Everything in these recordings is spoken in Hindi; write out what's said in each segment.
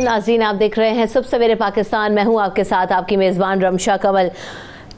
नाज़रीन, आप देख रहे हैं सुबह सवेरे पाकिस्तान। मैं हूं आपके साथ आपकी मेज़बान रमशा कंवल।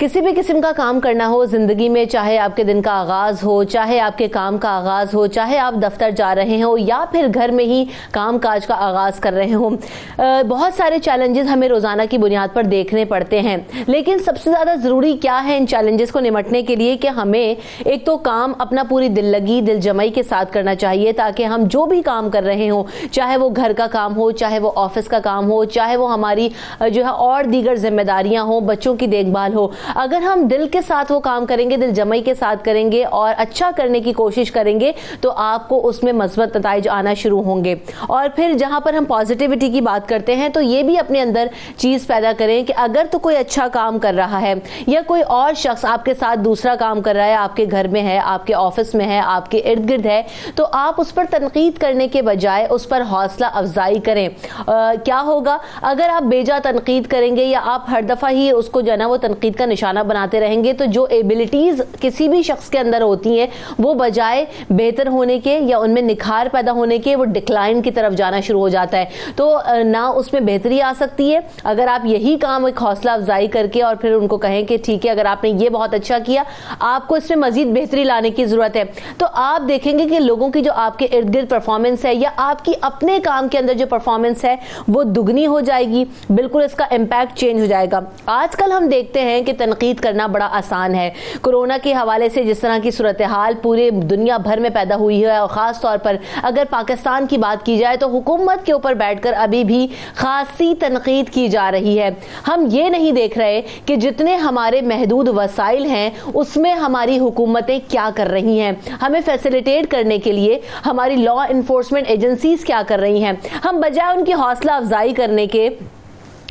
किसी भी किस्म का काम करना हो ज़िंदगी में, चाहे आपके दिन का आगाज़ हो, चाहे आपके काम का आगाज़ हो, चाहे आप दफ्तर जा रहे हो या फिर घर में ही काम काज का आगाज़ कर रहे हो, बहुत सारे चैलेंजेस हमें रोज़ाना की बुनियाद पर देखने पड़ते हैं। लेकिन सबसे ज़्यादा ज़रूरी क्या है इन चैलेंजेस को निपटने के लिए कि हमें एक तो काम अपना पूरी दिल लगी दिल जमाई के साथ करना चाहिए, ताकि हम जो भी काम कर रहे हों, चाहे वो घर का काम हो, चाहे वो ऑफिस का काम हो, चाहे वो हमारी जो है और दीगर जिम्मेदारियां हो, बच्चों की देखभाल हो, अगर हम दिल के साथ वो काम करेंगे, दिल जमाई के साथ करेंगे और अच्छा करने की कोशिश करेंगे, तो आपको उसमें मस्बत नताइज आना शुरू होंगे। और फिर जहां पर हम पॉजिटिविटी की बात करते हैं तो ये भी अपने अंदर चीज़ पैदा करें कि अगर तो कोई अच्छा काम कर रहा है या कोई और शख्स आपके साथ दूसरा काम कर रहा है, आपके घर में है, आपके ऑफिस में है, आपके इर्द गिर्द है, तो आप उस पर तनकीद करने के बजाय उस पर हौसला अफजाई करें। क्या होगा अगर आप बेजा तनकीद करेंगे या आप हर दफ़ा ही उसको जो है ना वो तनकीद का निशाना बनाते रहेंगे, तो जो एबिलिटीज किसी भी शख्स के अंदर होती हैं वो बजाय बेहतर होने के या उनमें निखार पैदा होने के वो डिक्लाइन की तरफ जाना शुरू हो जाता है। तो ना उसमें बेहतरी आ सकती है। अगर आप यही काम एक हौसला अफजाई करके और फिर उनको कहें कि ठीक है, अगर आपने ये बहुत अच्छा किया, आपको इसमें मजीद बेहतरी लाने की जरूरत है, तो आप देखेंगे कि लोगों की जो आपके इर्द गिर्द परफॉर्मेंस है या आपकी अपने काम के अंदर जो परफॉर्मेंस है वो दुगनी हो जाएगी। बिल्कुल इसका इम्पैक्ट चेंज हो जाएगा। आजकल हम देखते हैं कि तनकीद करना बड़ा आसान है। कोरोना के हवाले से जिस तरह की सूरत हाल पूरे दुनिया भर में पैदा हुई है, और ख़ास तौर पर अगर पाकिस्तान की बात की जाए तो हुकूमत के ऊपर बैठकर अभी भी खासी तनकीद की जा रही है। हम ये नहीं देख रहे कि जितने हमारे महदूद वसाइल हैं उसमें हमारी हुकूमतें क्या कर रही हैं, हमें फैसिलिटेट करने के लिए हमारी लॉ इन्फोर्समेंट एजेंसीज क्या कर रही हैं। हम बजाय उनकी हौसला अफजाई करने के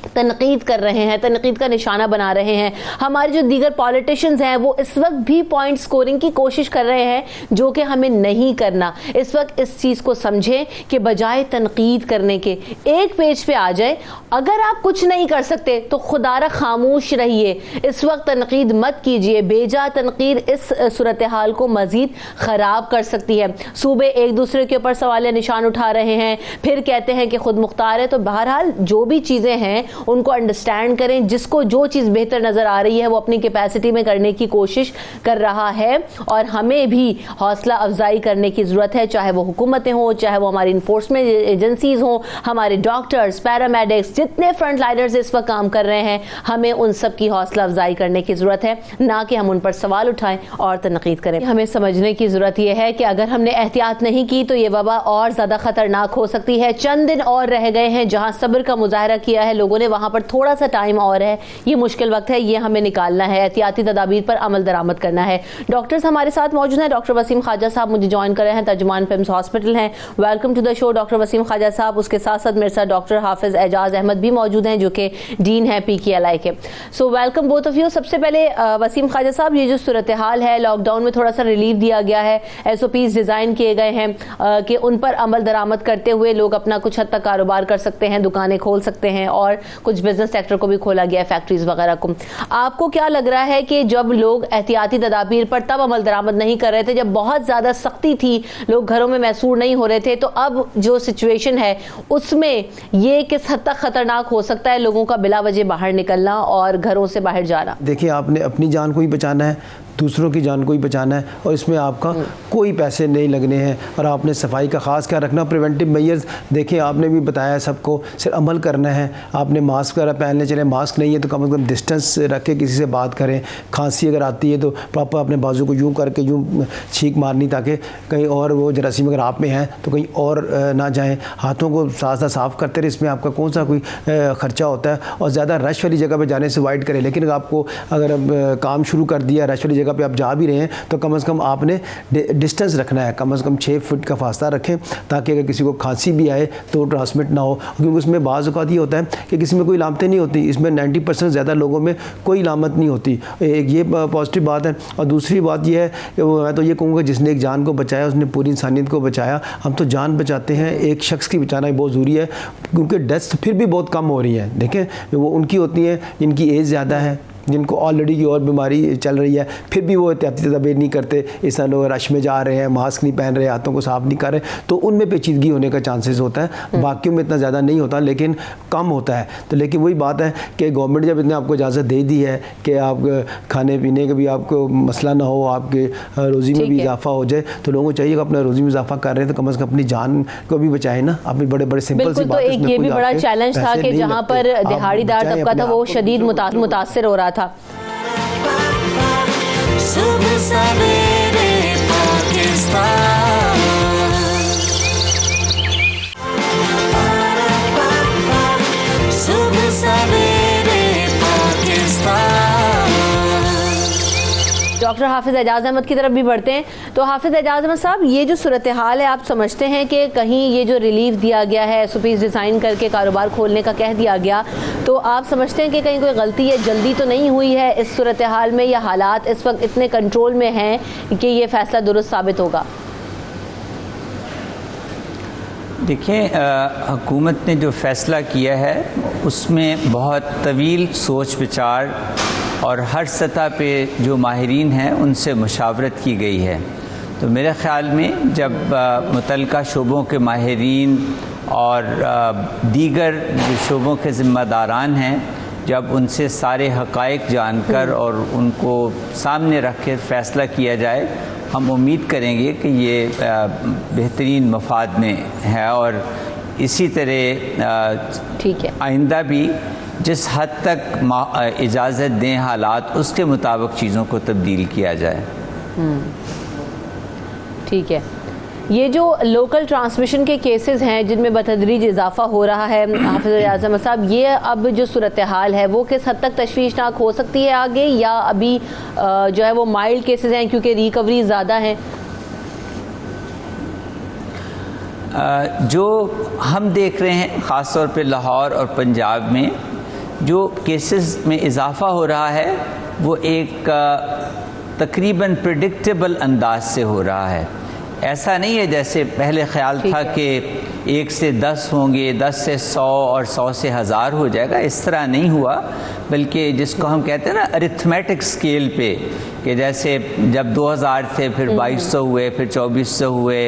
तनकीद कर रहे हैं, तनकीद का निशाना बना रहे हैं। हमारे जो दीगर पॉलिटिशियंस हैं वो इस वक्त भी पॉइंट स्कोरिंग की कोशिश कर रहे हैं, जो कि हमें नहीं करना। इस वक्त इस चीज़ को समझें कि बजाय तनकीद करने के एक पेज पे आ जाए। अगर आप कुछ नहीं कर सकते तो खुदारा खामोश रहिए, इस वक्त तनकीद मत कीजिए। बेजा तनकीद इस सूरत हाल को मजीद ख़राब कर सकती है। सूबे एक दूसरे के ऊपर सवाल निशान उठा रहे हैं, फिर कहते हैं कि खुद मुख्तार है। तो बहरहाल जो भी चीज़ें हैं उनको अंडरस्टैंड करें। जिसको जो चीज़ बेहतर नज़र आ रही है वो अपनी कैपेसिटी में करने की कोशिश कर रहा है, और हमें भी हौसला अफजाई करने की ज़रूरत है, चाहे वो हुकूमतें हों, चाहे वो हमारी इन्फोर्समेंट एजेंसीज हों, हमारे डॉक्टर्स, पैरामेडिक्स, जितने फ्रंट लाइनर्स इस वक्त काम कर रहे हैं, हमें उन सब की हौसला अफजाई करने की ज़रूरत है, ना कि हम उन पर सवाल उठाएं और तनकीद करें। हमें समझने की ज़रूरत यह है कि अगर हमने एहतियात नहीं की तो ये वबा और ज़्यादा ख़तरनाक हो सकती है। चंद दिन और रह गए हैं जहाँ सब्र का मुजाहरा किया है लोगों ने, वहां पर थोड़ा सा टाइम और है। ये मुश्किल वक्त है, ये हमें निकालना है, एहतियाती तदाबीर पर अमल दरामद करना है। डॉक्टर्स हमारे साथ मौजूद हैं। डॉक्टर वसीम ख्वाजा साहब मुझे ज्वाइन कर रहे हैं, तर्जुमान पिम्स हॉस्पिटल हैं। Welcome to the show doctor Waseem Khawaja sahab. उसके साथ साथ मेरे साथ डॉक्टर हाफिज एजाज अहमद भी मौजूद हैं, जो कि डीन है PKLI के। So welcome both of you. सबसे पहले वसीम ख्वाजा साहब, ये जो सूरत हाल है, लॉकडाउन में थोड़ा सा रिलीफ दिया गया है, SOPs डिज़ाइन किए गए हैं कि उन पर अमल दरामद करते हुए लोग अपना कुछ हद तक कारोबार कर सकते हैं, दुकानें खोल सकते हैं, और कुछ बिजनेस सेक्टर को भी खोला गया है, फैक्ट्रीज वगैरह को। आपको क्या लग रहा है कि जब लोग एहतियाती तदाबीर पर तब अमल दरामद नहीं कर रहे थे, जब बहुत ज्यादा सख्ती थी, लोग घरों में महसूर नहीं हो रहे थे, तो अब जो सिचुएशन है उसमें ये किस हद तक खतरनाक हो सकता है लोगों का बिला वजह बाहर निकलना और घरों से बाहर जाना? देखिए, आपने अपनी जान को ही बचाना है, दूसरों की जान को ही बचाना है, और इसमें आपका कोई पैसे नहीं लगने हैं, और आपने सफाई का खास ख्याल रखना। प्रिवेंटिव मेजर्स देखें, आपने भी बताया सबको, सिर्फ अमल करना है। आपने मास्क वगैरह पहनने, चले मास्क नहीं है तो कम से कम डिस्टेंस रख के किसी से बात करें। खांसी अगर आती है तो प्रॉपर अपने बाजू को यूँ करके यूँ छींक मारनी, ताकि कहीं और वो जरासीम अगर आप में हैं तो कहीं और ना जाएँ। हाथों को साथ साथ साफ़ करते रहे, इसमें आपका कौन सा कोई ख़र्चा होता है। और ज़्यादा रश वाली जगह पर जाने से अवॉइड करें। लेकिन आपको अगर काम शुरू कर दिया, रश वाली जगह पे आप जा भी रहे हैं, तो कम से कम आपने डिस्टेंस रखना है, कम से कम 6 फुट का फासला रखें, ताकि अगर किसी को खांसी भी आए तो ट्रांसमिट ना हो। क्योंकि उसमें बाज़ औक़ात ये होता है कि किसी में कोई लामतें नहीं होती, इसमें 90% ज़्यादा लोगों में कोई लामत नहीं होती। एक ये पॉजिटिव बात है। और दूसरी बात ये है कि मैं तो ये कहूँगा, जिसने एक जान को बचाया उसने पूरी इंसानियत को बचाया। हम तो जान बचाते हैं, एक शख्स की बचाना बहुत ज़रूरी है, क्योंकि डेथ्स फिर भी बहुत कम हो रही हैं। देखें, वो उनकी होती हैं जिनकी एज ज़्यादा है, जिनको ऑलरेडी की और बीमारी चल रही है, फिर भी वो एहतियाती तदबीर नहीं करते, इस तरह लोग रश में जा रहे हैं, मास्क नहीं पहन रहे, हाथों को साफ नहीं कर रहे, तो उनमें पेचीदगी होने का चांसेस होता है। बाकियों में इतना ज़्यादा नहीं होता, लेकिन कम होता है। तो लेकिन वही बात है कि गवर्नमेंट जब इतने आपको इजाज़त दे दी है कि आप खाने पीने का भी आपको मसला ना हो, आपके रोज़ी में भी इजाफा हो जाए, तो लोगों को चाहिए कि अपना रोज़ी में इजाफा कर रहे हैं तो कम से कम अपनी जान को भी बचाए ना। अपनी बड़े बड़े सिंपल सी बात है। एक ये भी बड़ा चैलेंज था कि जहाँ पर दिहाड़ीदार तबका था वो शदीद मुतासिर हो रहा था। सुबह सवेरे पाकिस्तान, सुबह सवेरे पाकिस्तान। डॉक्टर हाफिज एजाज अहमद की तरफ भी बढ़ते हैं। तो हाफिज एजाज अहमद साहब, ये जो सूरत हाल है, आप समझते हैं कि कहीं ये जो रिलीफ दिया गया है, SOPs डिज़ाइन करके कारोबार खोलने का कह दिया गया, तो आप समझते हैं कि कहीं कोई गलती या जल्दी तो नहीं हुई है इस सूरत हाल में, या हालात इस वक्त इतने कंट्रोल में हैं कि ये फ़ैसला दुरुस्त साबित होगा? देखिए, हुकूमत ने जो फ़ैसला किया है उसमें बहुत तवील सोच विचार और हर सतह पे जो माहिरीन हैं उनसे मुशावरत की गई है। तो मेरे ख़्याल में जब मुतल्लिका शोबों के माहिरीन और दीगर जो शोबों के ज़िम्मेदारान हैं, जब उनसे सारे हक़ाइक़ जानकर और उनको सामने रख कर फ़ैसला किया जाए, हम उम्मीद करेंगे कि ये बेहतरीन मफाद में है और इसी तरह ठीक है आइंदा भी जिस हद तक इजाज़त दें हालात, उसके मुताबिक चीज़ों को तब्दील किया जाए। ठीक है। ये जो लोकल ट्रांसमिशन के केसेस हैं जिनमें बतदरीज इजाफा हो रहा है, हाफिज एजाज अहमद साहब, ये अब जो सूरत हाल है वो किस हद तक तशवीशनाक हो सकती है आगे, या अभी जो है वो माइल्ड केसेस हैं क्योंकि रिकवरी ज़्यादा है? जो हम देख रहे हैं ख़ास तौर पे लाहौर और पंजाब में जो केसेस में इजाफा हो रहा है वो एक तकरीबन प्रेडिक्टेबल अंदाज से हो रहा है। ऐसा नहीं है जैसे पहले ख्याल था कि 1 से 10 होंगे, 10 से 100 और 100 से 1000 हो जाएगा। इस तरह नहीं हुआ, बल्कि जिसको हम कहते हैं ना अरिथमेटिक स्केल पे, कि जैसे जब 2000 थे फिर 2200 हुए, फिर 2400 हुए,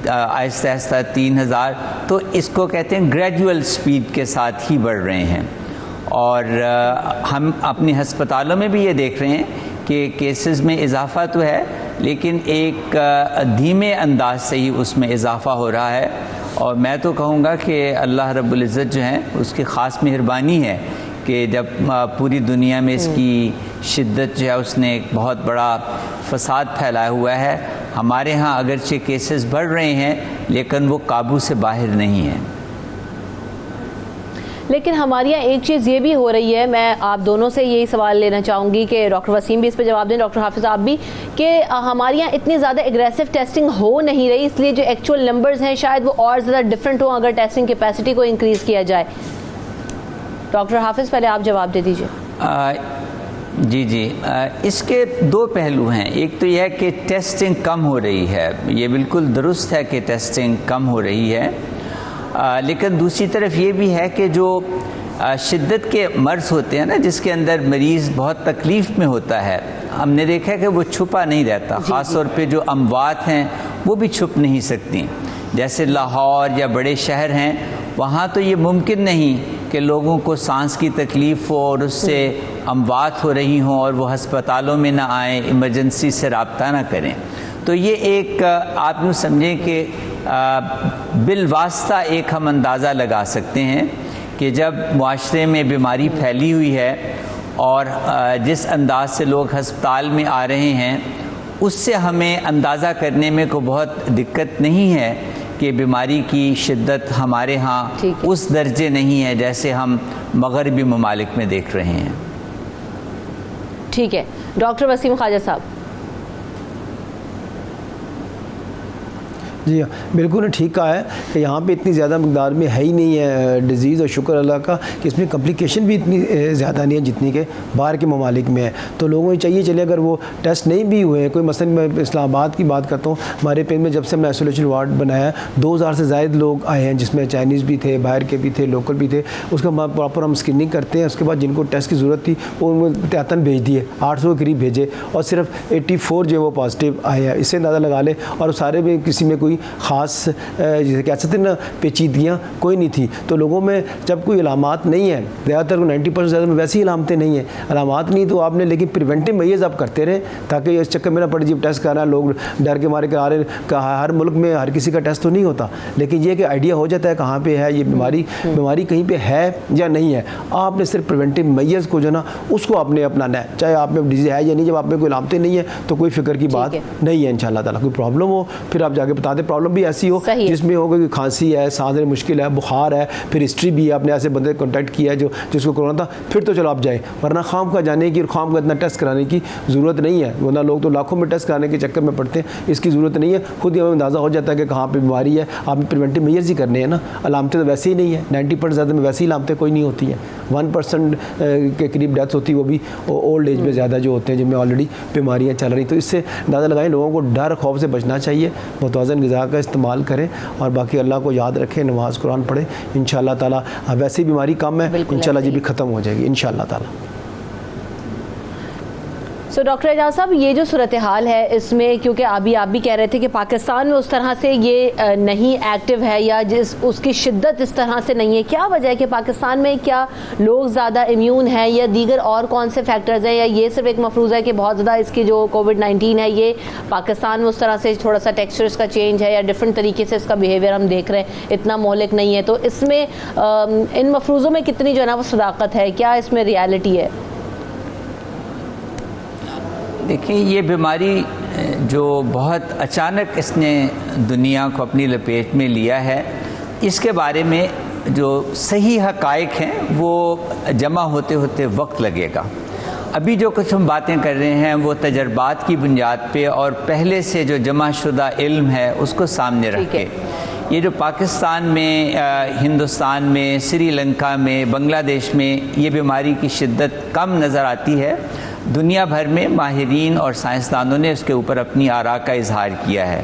आहिस्ता आहिस्ता 3000, तो इसको कहते हैं ग्रेजुअल स्पीड के साथ ही बढ़ रहे हैं। और हम अपने हस्पतालों में भी ये देख रहे हैं कि केसेस में इजाफा तो है, लेकिन एक धीमे अंदाज से ही उसमें इजाफा हो रहा है। और मैं तो कहूँगा कि अल्लाह रब्बुल इज़्ज़त जो है उसकी ख़ास मेहरबानी है कि जब पूरी दुनिया में इसकी शिद्दत जो है उसने एक बहुत बड़ा फसाद फैलाया हुआ है। हमारे यहाँ अगरचे केसेस बढ़ रहे हैं लेकिन वो काबू से बाहर नहीं हैं। लेकिन हमारे यहाँ एक चीज़ ये भी हो रही है, मैं आप दोनों से यही सवाल लेना चाहूँगी कि डॉक्टर वसीम भी इस पर जवाब दें, डॉक्टर हाफिज़ आप भी, कि हमारे यहाँ इतनी ज़्यादा एग्रेसिव टेस्टिंग हो नहीं रही, इसलिए जो एक्चुअल नंबर्स हैं शायद वो और ज़्यादा डिफरेंट हो अगर टेस्टिंग कैपेसिटी को इंक्रीज़ किया जाए। डॉक्टर हाफिज़ पहले आप जवाब दे दीजिए। जी, इसके दो पहलू हैं। एक तो यह है कि टेस्टिंग कम हो रही है, ये बिल्कुल दुरुस्त है कि टेस्टिंग कम हो रही है, लेकिन दूसरी तरफ ये भी है कि जो शिद्दत के मर्ज़ होते हैं ना, जिसके अंदर मरीज़ बहुत तकलीफ़ में होता है, हमने देखा है कि वो छुपा नहीं रहता। ख़ास तौर पे जो अमवात हैं वो भी छुप नहीं सकती। जैसे लाहौर या बड़े शहर हैं, वहाँ तो ये मुमकिन नहीं कि लोगों को सांस की तकलीफ़ हो और उससे अमवात हो रही हों और वो हस्पतालों में ना आएँ, इमरजेंसी से रब्ता ना करें। तो ये एक आप यूँ समझें कि बिलवास्ता एक हम अंदाज़ा लगा सकते हैं कि जब मुआशरे में बीमारी फैली हुई है और जिस अंदाज से लोग हस्पताल में आ रहे हैं, उससे हमें अंदाज़ा करने में कोई बहुत दिक्कत नहीं है कि बीमारी की शिद्दत हमारे यहाँ उस दर्जे नहीं है जैसे हम मगरबी ममालिक में देख रहे हैं। ठीक है, डॉक्टर वसीम ख्वाजा साहब। जी हाँ, बिल्कुल ठीक कहा है कि यहाँ पे इतनी ज़्यादा मकदार में है ही नहीं है डिज़ीज़, और शुक्र अल्लाह का कि इसमें कम्प्लिकेशन भी इतनी ज़्यादा नहीं है जितनी के बाहर के ममालिक में है। तो लोगों को चाहिए चले अगर वो टेस्ट नहीं भी हुए, कोई मसलन मैं इस्लामाबाद की बात करता हूँ, हमारे पेन में जब से हमने आइसोलेशन वार्ड बनाया 2000 से ज़ायद लोग आए हैं, जिसमें चाइनीज़ भी थे, बाहर के भी थे, लोकल भी थे। उसका प्रॉपर हम स्क्रीनिंग करते हैं, उसके बाद जिनको टेस्ट की ज़रूरत थी वो उनको त्यातन भेज दिए, 800 के करीब भेजे और सिर्फ 84 जो है वो पॉजिटिव आए हैं। इससे अंदाज़ा लगा ले, और सारे में किसी में कोई ख़ास जैसे कह सकते हैं ना पेचीदगियाँ कोई नहीं थी। तो लोगों में जब कोई अलामात नहीं है, ज़्यादातर 90% ज़्यादा में वैसी अलामतें नहीं हैं, अलामात नहीं तो आपने लेकिन प्रिवेंटिव मेजर्स आप करते रहें ताकि इस चक्कर में ना पड़े जब टेस्ट कराना लोग डर के मारे करा रहे। हर मुल्क में हर किसी का टेस्ट तो नहीं होता, लेकिन ये कि आइडिया हो जाता है कहाँ पे है ये बीमारी कहीं पे है या नहीं है। आपने सिर्फ प्रिवेंटिव मेजर्स को जो ना उसको आपने अपनाना है, चाहे आप में डिजीज़ है या नहीं। जब आप में कोई अलामतें नहीं है तो कोई फिक्र की बात नहीं है इंशाअल्लाह ताला। कोई प्रॉब्लम हो फिर आप जाके बता दें, प्रॉब्लम भी ऐसी हो जिसमें होगा कि खांसी है, सांस लेना मुश्किल है, बुखार है, फिर हिस्ट्री भी है, आपने ऐसे बंदे कॉन्टैक्ट किया है जो जिसको कोरोना था, फिर तो चलो आप जाए, वरना खाम का जाने की और खाम का इतना टेस्ट कराने की ज़रूरत नहीं है। वरना लोग तो लाखों में टेस्ट कराने के चक्कर में पड़ते हैं, इसकी ज़रूरत नहीं है। खुद ही हमें अंदाज़ा हो जाता है कि कहाँ पर बीमारी है, आपने प्रिवेंटिव मेजर्स ही करने हैं ना। अलामतें तो वैसे ही नहीं है, 90% ज़्यादा में वैसे ही अलामतें कोई नहीं होती हैं। 1% के करीब डेथ्स होती है, वो भी ओल्ड एज में ज़्यादा जो होते हैं जिनमें ऑलरेडी बीमारियाँ चल रही। तो इससे अंदाज़ा लगाएं, लोगों को डर खौफ से बचना चाहिए, मुतवाज़न ग़िज़ा का इस्तेमाल करें और बाकी अल्लाह को याद रखें, नमाज़ कुरान पढ़ें। इंशाअल्लाह ताला वैसे ही बीमारी कम है, इंशाअल्लाह ये भी ख़त्म हो जाएगी इंशाअल्लाह ताला। सो डॉक्टर एजाज साहब, ये जो सूरत हाल है इसमें, क्योंकि अभी आप भी कह रहे थे कि पाकिस्तान में उस तरह से ये नहीं एक्टिव है या उसकी शिद्दत इस तरह से नहीं है, क्या वजह है कि पाकिस्तान में क्या लोग ज़्यादा इम्यून हैं या दीगर और कौन से फैक्टर्स हैं, या ये सिर्फ एक मफरूज़ है कि बहुत ज़्यादा इसकी जो कोविड-19 है ये पाकिस्तान में उस तरह से थोड़ा सा टेक्सचर इसका चेंज है या डिफरेंट तरीके से इसका बिहेवियर हम देख रहे हैं, इतना मोहलिक नहीं है। तो इसमें इन मफरूज़ों में कितनी जो है ना वो सदाकत है, क्या इसमें रियलिटी है? देखिए, ये बीमारी जो बहुत अचानक इसने दुनिया को अपनी लपेट में लिया है, इसके बारे में जो सही हक़ाइक़ हैं वो जमा होते होते वक्त लगेगा। अभी जो कुछ हम बातें कर रहे हैं वो तजर्बात की बुनियाद पे और पहले से जो जमा शुदा इल्म है उसको सामने रख के, ये जो पाकिस्तान में, हिंदुस्तान में, श्रीलंका में, बांग्लादेश में ये बीमारी की शिद्दत कम नज़र आती है, दुनिया भर में माहिरीन और साइंसदानों ने उसके ऊपर अपनी आरा का इजहार किया है।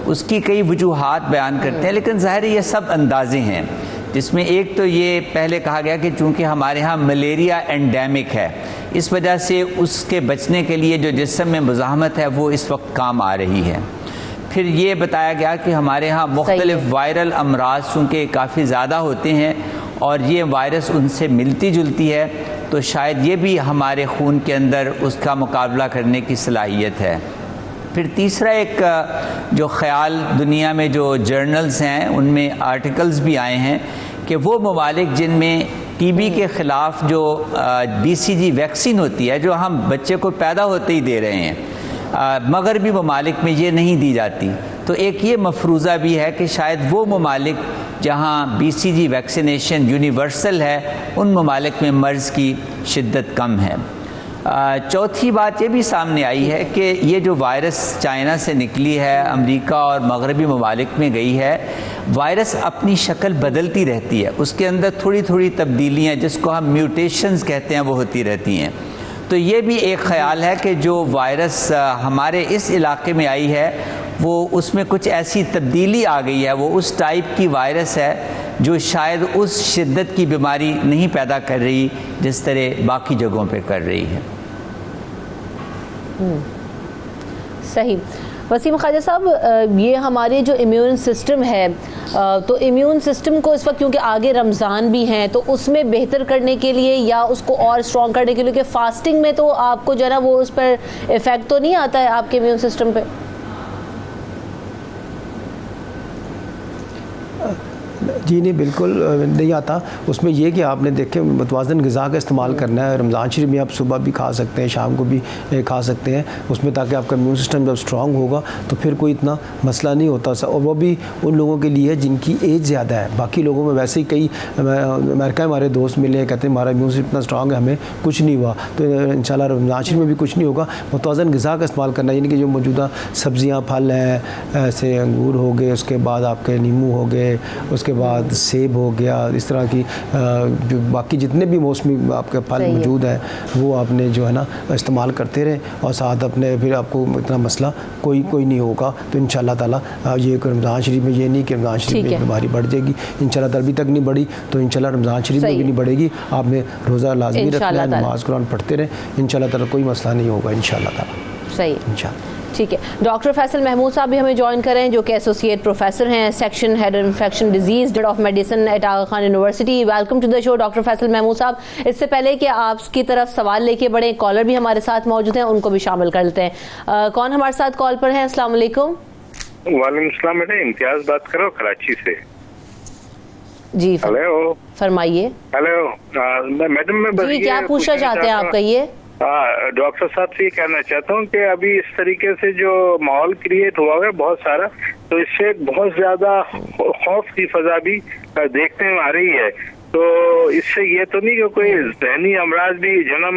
उसकी कई वजूहात बयान करते हैं, लेकिन ज़ाहिर ये सब अंदाज़े हैं, जिसमें एक तो ये पहले कहा गया कि चूँकि हमारे यहाँ मलेरिया एंडेमिक है, इस वजह से उसके बचने के लिए जो जिस्म में मुज़ाहमत है वो इस वक्त काम आ रही है। फिर ये बताया गया कि हमारे यहाँ मुख्तलिफ़ वायरल अमराज चूँकि काफ़ी ज़्यादा होते हैं और ये वायरस उनसे मिलती जुलती है, तो शायद ये भी हमारे खून के अंदर उसका मुकाबला करने की सलाहियत है। फिर तीसरा एक जो ख़याल दुनिया में जो जर्नल्स हैं उनमें आर्टिकल्स भी आए हैं कि वो ममालिक जिनमें टीबी के ख़िलाफ़ जो BCG वैक्सीन होती है, जो हम बच्चे को पैदा होते ही दे रहे हैं, मगरबी ममालिक में ये नहीं दी जाती। तो एक ये मफरूज़ा भी है कि शायद वो ममालिक जहाँ BCG वैक्सीनेशन यूनिवर्सल है, उन ममालिक में मर्ज़ की शिद्दत कम है। चौथी बात ये भी सामने आई है कि ये जो वायरस चाइना से निकली है, अमेरिका और मगरबी ममालिक में गई है, वायरस अपनी शक्ल बदलती रहती है, उसके अंदर थोड़ी थोड़ी तब्दीलियाँ जिसको हम म्यूटेशंस कहते हैं वो होती रहती हैं। तो ये भी एक ख़याल है कि जो वायरस हमारे इस इलाके में आई है वो उसमें कुछ ऐसी तब्दीली आ गई है, वो उस टाइप की वायरस है जो शायद उस शिद्दत की बीमारी नहीं पैदा कर रही जिस तरह बाकी जगहों पे कर रही है। सही। वसीम ख्वाजा साहब, ये हमारे जो इम्यून सिस्टम है, तो इम्यून सिस्टम को इस वक्त क्योंकि आगे रमज़ान भी हैं, तो उसमें बेहतर करने के लिए या उसको और स्ट्रॉन्ग करने के लिए, कि फास्टिंग में तो आपको जो है ना वो उस पर इफ़ेक्ट तो नहीं आता है आपके इम्यून सिस्टम पे? जी नहीं, बिल्कुल नहीं आता। उसमें ये कि आपने देखे मुतवाज़न ग़िज़ा का इस्तेमाल करना है। रमज़ान शरीफ में आप सुबह भी खा सकते हैं, शाम को भी खा सकते हैं उसमें, ताकि आपका इम्यून सिस्टम जब स्ट्रॉन्ग होगा तो फिर कोई इतना मसला नहीं होता। और वो भी उन लोगों के लिए जिनकी एज ज़्यादा है। बाकी लोगों में वैसे ही कई अमेरिका में हमारे दोस्त मिले, कहते हैं हमारा इम्यून सिस्टम इतना स्ट्रॉन्ग है, हमें कुछ नहीं हुआ। तो इंशाल्लाह रमज़ान शरीफ में भी कुछ नहीं होगा। मुतवाज़न ग़िज़ा का इस्तेमाल करना, यानी कि जो मौजूदा सब्ज़ियाँ, फल हैं, ऐसे अंगूर हो गए, उसके बाद आपके नींबू हो गए, उसके बाद सेब हो गया, इस तरह की जो बाकी जितने भी मौसमी आपके फल मौजूद हैं वो आपने जो है ना इस्तेमाल करते रहें, और साथ अपने फिर आपको इतना मसला कोई नहीं होगा। तो इंशाल्लाह ताला ये रमज़ान शरीफ में ये नहीं कि रमज़ान शरीफ में बीमारी बढ़ जाएगी, इंशाल्लाह ताला अभी तक नहीं बढ़ी तो इंशाल्लाह रमज़ान शरीफ में भी नहीं बढ़ेगी। आपने रोज़ा लाजमी रखना है, नमाज कुरान पढ़ते रहें, इंशाल्लाह ताला कोई मसला नहीं होगा इंशाल्लाह ताला। सही, इंशाल्लाह। ठीक है। डॉक्टर फैसल महमूद साहब भी हमें ज्वाइन करें, जो कि एसोसिएट प्रोफेसर हैं, section head infection disease of medicine at Aga Khan university. Welcome to the show doctor Faisal Mahmood sahab. इससे पहले कि आपकी तरफ सवाल लेके बढ़े, कॉलर भी हमारे साथ मौजूद हैं, उनको भी शामिल कर लेते हैं। कौन हमारे साथ कॉल पर है? अस्सलाम वालेकुम। वालेकुम सलाम, बेटा इम्तियाज बात करो कराची से। जी हेलो, फरमाइए। हेलो मैडम, मैं जी क्या पूछना चाहते हैं आप, कहिए। डॉक्टर साहब से ये कहना चाहता हूँ कि अभी इस तरीके से जो माहौल क्रिएट हुआ है बहुत सारा, तो इससे बहुत ज्यादा खौफ की फजा भी देखने में आ रही है। तो इससे ये तो नहीं कि कोई ज़हनी अमराज भी जन्म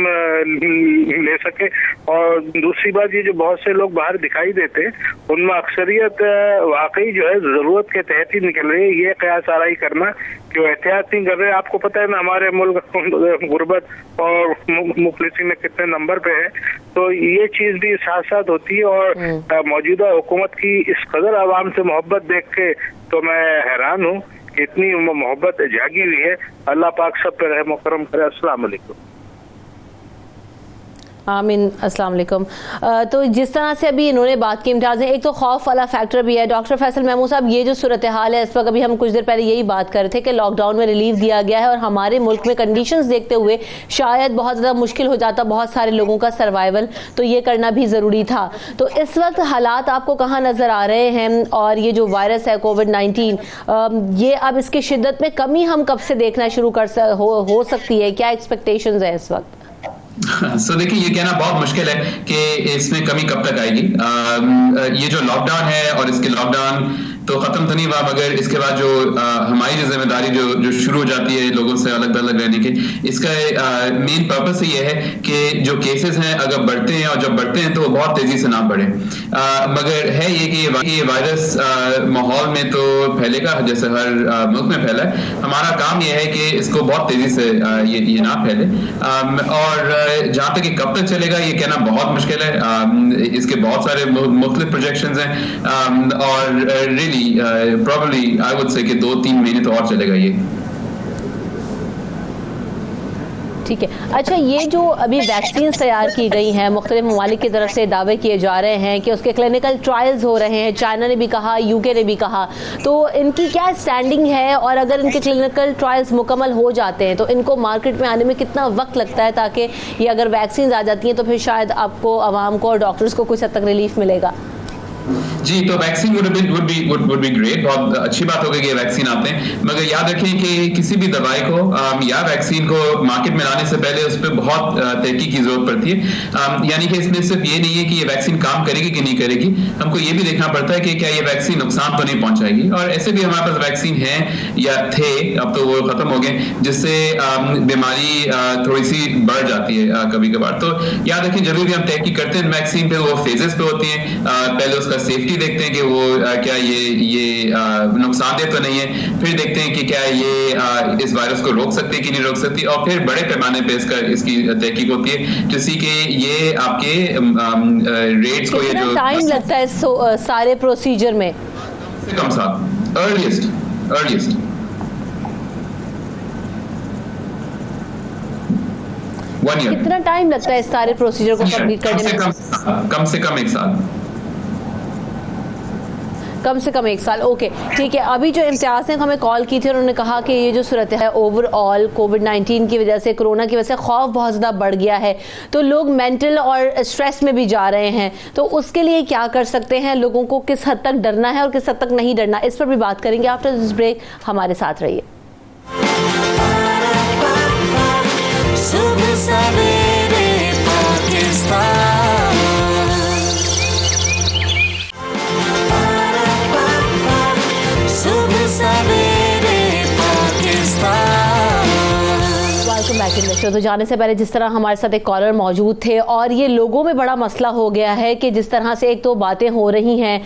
ले सके। और दूसरी बात, ये जो बहुत से लोग बाहर दिखाई देते हैं उनमें अक्सरियत वाकई जो है ज़रूरत के तहत ही निकल रही है। ये कयास आराई करना कि वो एहतियात नहीं कर रहे। आपको पता है ना हमारे मुल्क गुर्बत और मुफलिसी में कितने नंबर पे है, तो ये चीज़ भी साथ साथ होती है। और मौजूदा हुकूमत की इस कदर आवाम से मोहब्बत देख के तो मैं हैरान हूँ, इतनी मोहब्बत जागी हुई है। अल्लाह पाक सब पे रहम करम करे। अस्सलाम वालेकुम। आमीन, अस्सलाम वालेकुम। तो जिस तरह से अभी इन्होंने बात की इम्तियाज़ है, एक तो खौफ वाला फैक्टर भी है। डॉक्टर फैसल महमूद साहब, ये जो सूरत हाल है इस वक्त, अभी हम कुछ देर पहले यही बात कर रहे थे कि लॉकडाउन में रिलीफ दिया गया है और हमारे मुल्क में कंडीशंस देखते हुए शायद बहुत ज़्यादा मुश्किल हो जाता बहुत सारे लोगों का सर्वाइवल, तो ये करना भी ज़रूरी था। तो इस वक्त हालात आपको कहाँ नज़र आ रहे हैं? और ये जो वायरस है कोविड-19, ये अब इसकी शिद्दत में कमी हम कब से देखना शुरू हो सकती है? क्या एक्सपेक्टेशंस हैं इस वक्त? देखिए, ये कहना बहुत मुश्किल है कि इसमें कमी कब तक आएगी। ये जो लॉकडाउन है और इसके लॉकडाउन तो खत्म तो नहीं हुआ, मगर इसके बाद जो हमारी जो जिम्मेदारी जो शुरू हो जाती है लोगों से अलग अलग रहने की, इसका मेन पर्पस ये है कि जो केसेस हैं अगर बढ़ते हैं और जब बढ़ते हैं तो वो बहुत तेजी से ना बढ़े। मगर है ये कि ये वायरस माहौल में तो फैलेगा जैसे हर मुल्क में फैला है। हमारा काम ये है कि इसको बहुत तेजी से ये ना फैले। और जहाँ तक कि कब तक चलेगा ये कहना बहुत मुश्किल है। इसके बहुत सारे मुख्तलिफ प्रोजेक्शंस हैं और really probably I would say कि 2-3 महीने तो और चलेगा ये। ठीक है। अच्छा, ये जो अभी वैक्सीन तैयार की गई हैं, मुख्तलिफ ममालिक की तरफ से दावे किए जा रहे हैं कि उसके क्लिनिकल ट्रायल्स हो रहे हैं, चाइना ने भी कहा, यूके ने भी कहा, तो इनकी क्या स्टैंडिंग है? और अगर इनके क्लिनिकल ट्रायल्स मुकम्मल हो जाते हैं तो इनको मार्केट में आने में कितना वक्त लगता है, ताकि ये अगर वैक्सीन आ जाती हैं तो फिर शायद आपको, आवाम को और डॉक्टर्स को कुछ हद तक रिलीफ मिलेगा? जी, तो वैक्सीन would be great, बहुत अच्छी बात होगी कि वैक्सीन आते हैं। मगर याद रखें कि किसी भी दवाई को या वैक्सीन को मार्केट में लाने से पहले उस पर बहुत तहकीक की जरूरत पड़ती है। यानी कि इसमें सिर्फ ये नहीं है कि ये वैक्सीन काम करेगी कि नहीं करेगी, हमको ये भी देखना पड़ता है कि क्या ये वैक्सीन नुकसान तो नहीं पहुंचाएगी। और ऐसे भी हमारे पास वैक्सीन है या थे, अब तो वो खत्म हो गए, जिससे बीमारी थोड़ी सी बढ़ जाती है कभी कभार। तो याद रखें, जब भी हम तहकीक करते हैं वैक्सीन पे, वो फेजेस पे होती है। पहले उसका सेफ्टी देखते हैं कि वो क्या ये नुकसानदेह तो नहीं है, फिर देखते हैं कि क्या ये इस वायरस को रोक सकती है कि नहीं रोक सकती, और फिर बड़े पैमाने पे इसकी तहकीक होती है, जिससे कि ये आपके रेट्स को, ये जो टाइम लगता है सारे प्रोसीजर में, कम साथ अर्लीस्ट कितना टाइम लगता है इस सारे प्रोसीजर को कंप्लीट करने में? कम से कम 1 साल। कम से कम 1 साल। ओके, ठीक है। अभी जो इम्तियाज़ ने हमें कॉल की थी, उन्होंने कहा कि ये जो सूरत है ओवरऑल कोविड-19 की वजह से, कोरोना की वजह से खौफ बहुत ज़्यादा बढ़ गया है, तो लोग मेंटल और स्ट्रेस में भी जा रहे हैं, तो उसके लिए क्या कर सकते हैं, लोगों को किस हद तक डरना है और किस हद तक नहीं डरना, इस पर भी बात करेंगे। आफ्टर दिस ब्रेक हमारे साथ रहिए। सुबह सवेरे पाकिस्तान, सुबह सवेरे Pakistan. Welcome back in the show. तो जाने से पहले जिस तरह हमारे साथ एक कॉलर मौजूद थे, और ये लोगों में बड़ा मसला हो गया है कि जिस तरह से एक तो बातें हो रही हैं,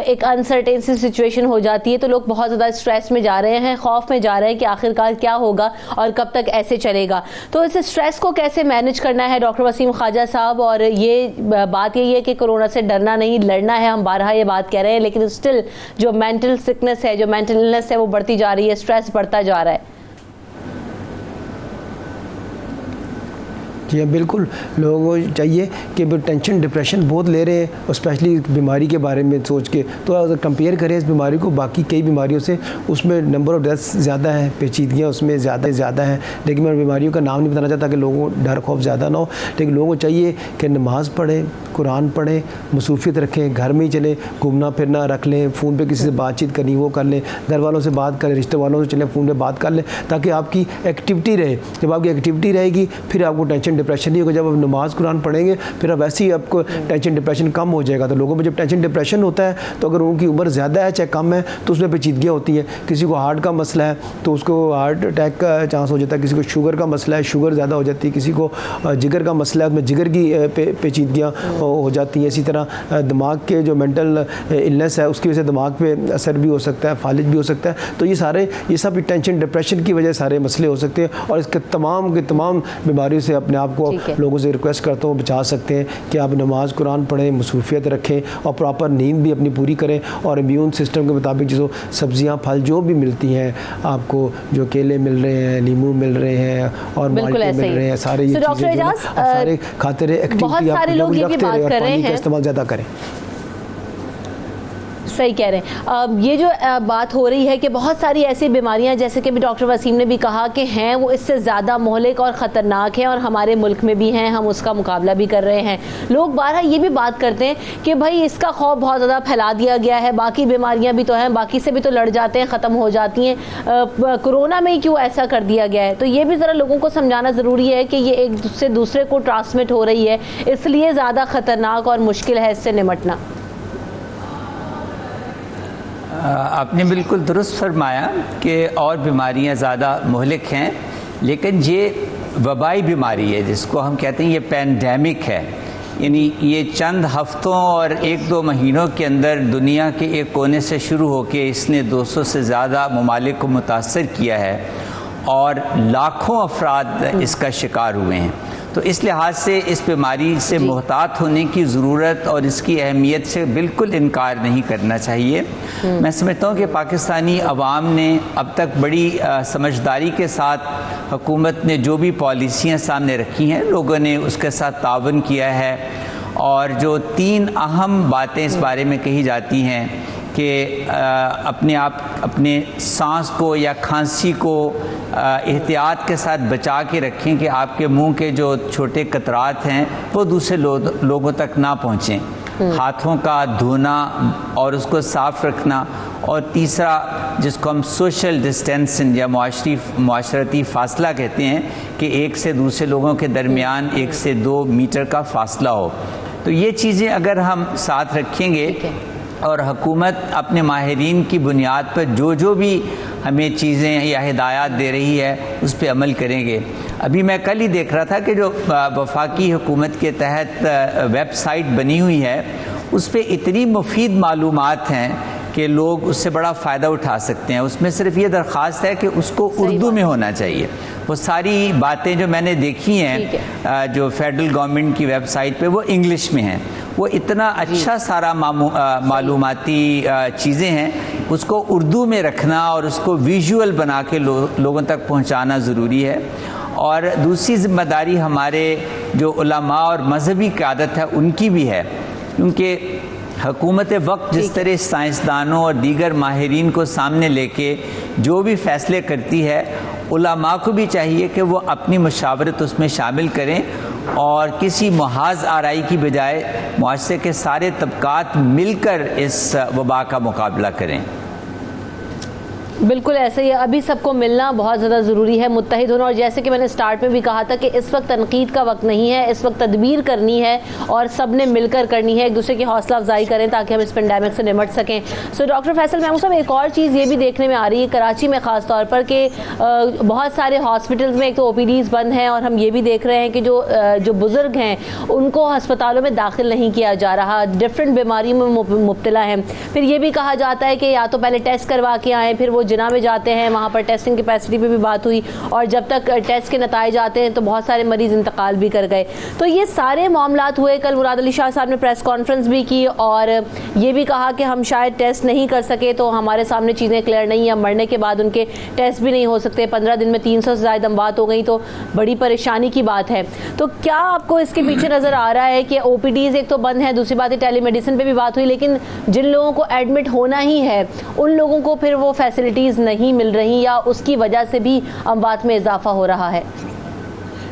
एक अनसर्टेन सी सिचुएशन हो जाती है, तो लोग बहुत ज़्यादा स्ट्रेस में जा रहे हैं, खौफ में जा रहे हैं कि आखिरकार क्या होगा और कब तक ऐसे चलेगा। तो इस स्ट्रेस को कैसे मैनेज करना है डॉक्टर वसीम ख्वाजा साहब? और ये बात यही है कि कोरोना से डरना नहीं, लड़ना है। हम बारहा ये बात कह रहे हैं, लेकिन स्टिल जो मेंटल सिकनेस है, जो मेंटल इलनेस है, वो बढ़ती जा रही है, स्ट्रेस बढ़ता जा रहा है। जी बिल्कुल, लोगों को चाहिए कि टेंशन डिप्रेशन बहुत ले रहे हैं, और स्पेशली बीमारी के बारे में सोच के, तो अगर कंपेयर करें इस बीमारी को बाकी कई बीमारियों से, उसमें नंबर ऑफ डेथ्स ज़्यादा है, पेचीदगियाँ उसमें ज़्यादा हैं। लेकिन मैं बीमारियों का नाम नहीं बताना चाहता कि लोगों को डर खौफ ज़्यादा ना हो, लेकिन लोगों को चाहिए कि नमाज़ पढ़ें, कुरान पढ़ें, मसरूफियत रखें, घर में ही चलें, घूमना फिरना रख लें, फ़ोन पे किसी से बातचीत करनी वो कर लें, घर वालों से बात करें, रिश्ते वालों से चलें, फ़ोन पे बात कर लें, ताकि आपकी एक्टिविटी रहे। जब आपकी एक्टिविटी रहेगी फिर आपको टेंशन डिप्रेशन नहीं होगा। जब आप नमाज़ कुरान पढ़ेंगे फिर अब वैसे ही आपको टेंशन डिप्रेशन कम हो जाएगा। तो लोगों में जब टेंशन डिप्रेशन होता है, तो अगर उनकी उम्र ज़्यादा है चाहे कम है, तो उसमें पेचीदगियाँ होती हैं। किसी को हार्ट का मसला है तो उसको हार्ट अटैक का चांस हो जाता है, किसी को शुगर का मसला है, शुगर ज़्यादा हो जाती है, किसी को जिगर का मसला है, उसमें जिगर की पेचीदगियाँ हो जाती हैं। इसी तरह दिमाग के जो मेंटल इलनेस है उसकी वजह से दिमाग पे असर भी हो सकता है, फालिज भी हो सकता है। तो ये सब टेंशन डिप्रेशन की वजह सारे मसले हो सकते हैं, और इसके तमाम के तमाम बीमारियों से अपने आप को लोगों से रिक्वेस्ट करता हूँ बचा सकते हैं कि आप नमाज़ कुरान पढ़ें, मसरूफियत रखें, और प्रॉपर नींद भी अपनी पूरी करें, और इम्यून सिस्टम के मुताबिक जो सब्जियाँ फल जो भी मिलती हैं आपको, जो केले मिल रहे हैं, नींबू मिल रहे हैं, और माल्टे मिल रहे हैं, सारे ये चीज़ें सारे खाते रहे, एक्टिविटी आप लोग रखते रहे, और पानी का इस्तेमाल ज़्यादा करें। सही कह रहे हैं। ये जो बात हो रही है कि बहुत सारी ऐसी बीमारियां, जैसे कि भी डॉक्टर वसीम ने भी कहा कि हैं, वो इससे ज़्यादा मोहलिक और ख़तरनाक हैं, और हमारे मुल्क में भी हैं, हम उसका मुकाबला भी कर रहे हैं। लोग बारहा ये भी बात करते हैं कि भाई इसका खौफ बहुत ज़्यादा फैला दिया गया है, बाकी बीमारियां भी तो हैं, बाकी से भी तो लड़ जाते हैं, ख़त्म हो जाती हैं, कोरोना में ही क्यों ऐसा कर दिया गया है? तो ये भी ज़रा लोगों को समझाना ज़रूरी है कि ये एक से दूसरे को ट्रांसमिट हो रही है, इसलिए ज़्यादा ख़तरनाक और मुश्किल है इससे निमटना। आपने बिल्कुल दुरुस्त फरमाया कि और बीमारियां ज़्यादा मोहलिक हैं, लेकिन ये वबाई बीमारी है जिसको हम कहते हैं, ये पैंडेमिक है। यानी ये चंद हफ्तों और 1-2 महीनों के अंदर दुनिया के एक कोने से शुरू होकर इसने 200 से ज़्यादा ममालिक को मुतासर किया है, और लाखों अफराद इसका शिकार हुए हैं। तो इस लिहाज से इस बीमारी से मुहतात होने की ज़रूरत और इसकी अहमियत से बिल्कुल इनकार नहीं करना चाहिए। मैं समझता हूँ कि पाकिस्तानी अवाम ने अब तक बड़ी समझदारी के साथ हुकूमत ने जो भी पॉलिसियाँ सामने रखी हैं, लोगों ने उसके साथ तावन किया है। और जो 3 अहम बातें इस बारे में कही जाती हैं कि अपने सांस को या खांसी को एहतियात के साथ बचा के रखें कि आपके मुंह के जो छोटे कतरात हैं वो दूसरे लोगों तक ना पहुँचें, हाथों का धोना और उसको साफ़ रखना, और तीसरा जिसको हम सोशल डिस्टेंसिंग या मुआशरती फ़ासला कहते हैं कि एक से दूसरे लोगों के दरमियान 1 से 2 मीटर का फ़ासला हो। तो ये चीज़ें अगर हम साथ रखेंगे और हुकूमत अपने माहिरीन की बुनियाद पर जो भी हमें चीज़ें या हिदायत दे रही है उस पर अमल करेंगे। अभी मैं कल ही देख रहा था कि जो वफाकी हुकूमत के तहत वेबसाइट बनी हुई है उस पर इतनी मुफीद मालूमात हैं कि लोग उससे बड़ा फ़ायदा उठा सकते हैं। उसमें सिर्फ ये दरख्वास्त है कि उसको उर्दू में होना चाहिए। वो सारी बातें जो मैंने देखी हैं जो फेडरल गवर्नमेंट की वेबसाइट पे वो इंग्लिश में हैं। वो इतना अच्छा सारा मालूमाती चीज़ें हैं, उसको उर्दू में रखना और उसको विजुअल बना के लोगों तक पहुंचाना ज़रूरी है। और दूसरी ज़िम्मेदारी हमारे जो उलमा और मजहबी क़यादत है उनकी भी है, क्योंकि हुकूमत वक्त जिस तरह साइंसदानों और दीगर माहिरीन को सामने लेके जो भी फैसले करती है, उलमा को भी चाहिए कि वो अपनी मशावरत उसमें शामिल करें और किसी मुहाज आराई की बजाय मुआशरे के सारे तबकात मिलकर इस वबा का मुकाबला करें। बिल्कुल ऐसे ही है, अभी सबको मिलना बहुत ज़्यादा ज़रूरी है, मुत्तहिद होना। और जैसे कि मैंने स्टार्ट में भी कहा था कि इस वक्त तनकीद का वक्त नहीं है, इस वक्त तदबीर करनी है और सब ने मिलकर करनी है, एक दूसरे की हौसला अफजाई करें ताकि हम इस पेंडेमिक से निमट सकें। सो डॉक्टर फैसल महमूद साहब, एक और चीज़ ये भी देखने में आ रही है कराची में ख़ास तौर पर कि बहुत सारे हॉस्पिटल्स में एक तो OPDs बंद हैं और हम ये भी देख रहे हैं कि जो बुज़ुर्ग हैं उनको अस्पतालों में दाखिल नहीं किया जा रहा, डिफरेंट बीमारियों में मुब्तला हैं। फिर ये भी कहा जाता है कि या तो पहले टेस्ट करवा के आएँ, फिर वो जिना में जाते हैं, वहाँ पर टेस्टिंग कैपेसिटी पे भी बात हुई और जब तक टेस्ट के नताइज आते हैं तो बहुत सारे मरीज़ इंतकाल भी कर गए। तो ये सारे मामलात हुए। कल मुराद अली शाह साहब ने प्रेस कॉन्फ्रेंस भी की और ये भी कहा कि हम शायद टेस्ट नहीं कर सके तो हमारे सामने चीज़ें क्लियर नहीं है, मरने के बाद उनके टेस्ट भी नहीं हो सकते। 15 दिन में 300 से ज़्यादा अमवात हो गई तो बड़ी परेशानी की बात है। तो क्या आपको इसके पीछे नज़र आ रहा है कि OPDs एक तो बंद है, दूसरी बात है टेलीमेडिसिन पे भी बात हुई, लेकिन जिन लोगों को एडमिट होना ही है उन लोगों को फिर वो फैसिलिटीज़ नहीं मिल रही या उसकी वजह से भी अमवात में इजाफा हो रहा है?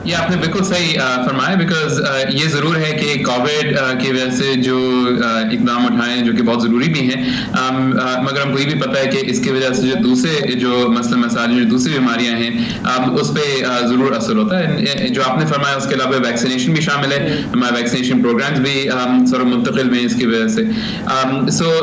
ये आपने बिल्कुल सही फरमाया, बिकॉज ये ज़रूर है कि कोविड की वजह से जो इकदाम उठाएं जो कि बहुत ज़रूरी भी हैं, मगर हमको ये भी पता है कि इसकी वजह से जो दूसरे जो मसले मसाइल जो दूसरी बीमारियां हैं उस पर ज़रूर असर होता है। जो आपने फरमाया उसके अलावा वैक्सीनेशन भी शामिल है, हमारे वैक्सीनेशन प्रोग्राम्स भी सर मुंतकिल में इसकी वजह से।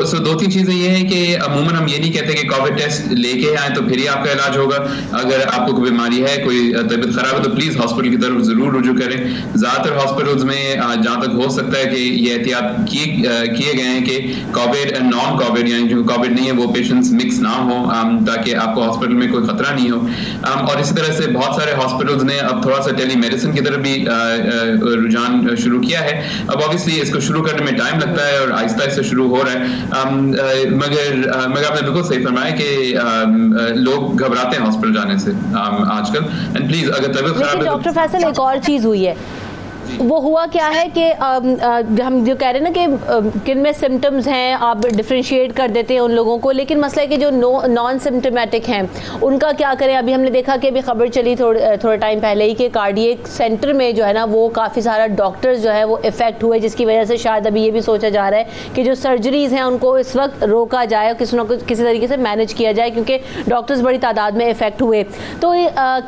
सो 2-3 चीज़ें ये हैं कि अमूमन हम ये नहीं कहते कि कोविड टेस्ट लेके आए तो फिर ही आपका इलाज होगा। अगर आपको कोई बीमारी है, कोई तबीयत खराब है तो प्लीज़ हॉस्पिटल की तरफ जरूर रुजू करें। ज्यादातर हॉस्पिटल्स में जहां तक हो सकता है कि ये एहतियात किए गए हैं कि कोविड एंड नॉन कोविड यानी जो कोविड नहीं है वो पेशेंट्स मिक्स ना हो, ताकि आपको हॉस्पिटल में कोई खतरा नहीं हो। और इसी तरह से बहुत सारे हॉस्पिटल्स ने अब थोड़ा सा टेलीमेडिसिन की तरफ भी रुझान शुरू किया है। अब ऑब्वियसली इसको शुरू करने में टाइम लगता है और आहिस्ता आहिस्ता शुरू हो रहा है, मगर आपने बिल्कुल सही फरमाया कि लोग घबराते हैं हॉस्पिटल जाने से आजकल। एंड प्लीज अगर तबीयत खराब है तो फैसल एक और चीज़ हुई है, वो हुआ क्या है कि हम जो कह रहे हैं ना कि किन में सिम्टम्स हैं आप डिफ्रेंशिएट कर देते हैं उन लोगों को, लेकिन मसला है कि जो नॉन सिम्टमेटिक हैं उनका क्या करें। अभी हमने देखा कि अभी खबर चली थोड़े टाइम पहले ही कि कार्डियक सेंटर में जो है ना वो काफ़ी सारा डॉक्टर्स जो है वो इफ़ेक्ट हुए, जिसकी वजह से शायद अभी ये भी सोचा जा रहा है कि जो सर्जरीज़ हैं उनको इस वक्त रोका जाए और किसी तरीके से मैनेज किया जाए, क्योंकि डॉक्टर्स बड़ी तादाद में इफ़ेक्ट हुए। तो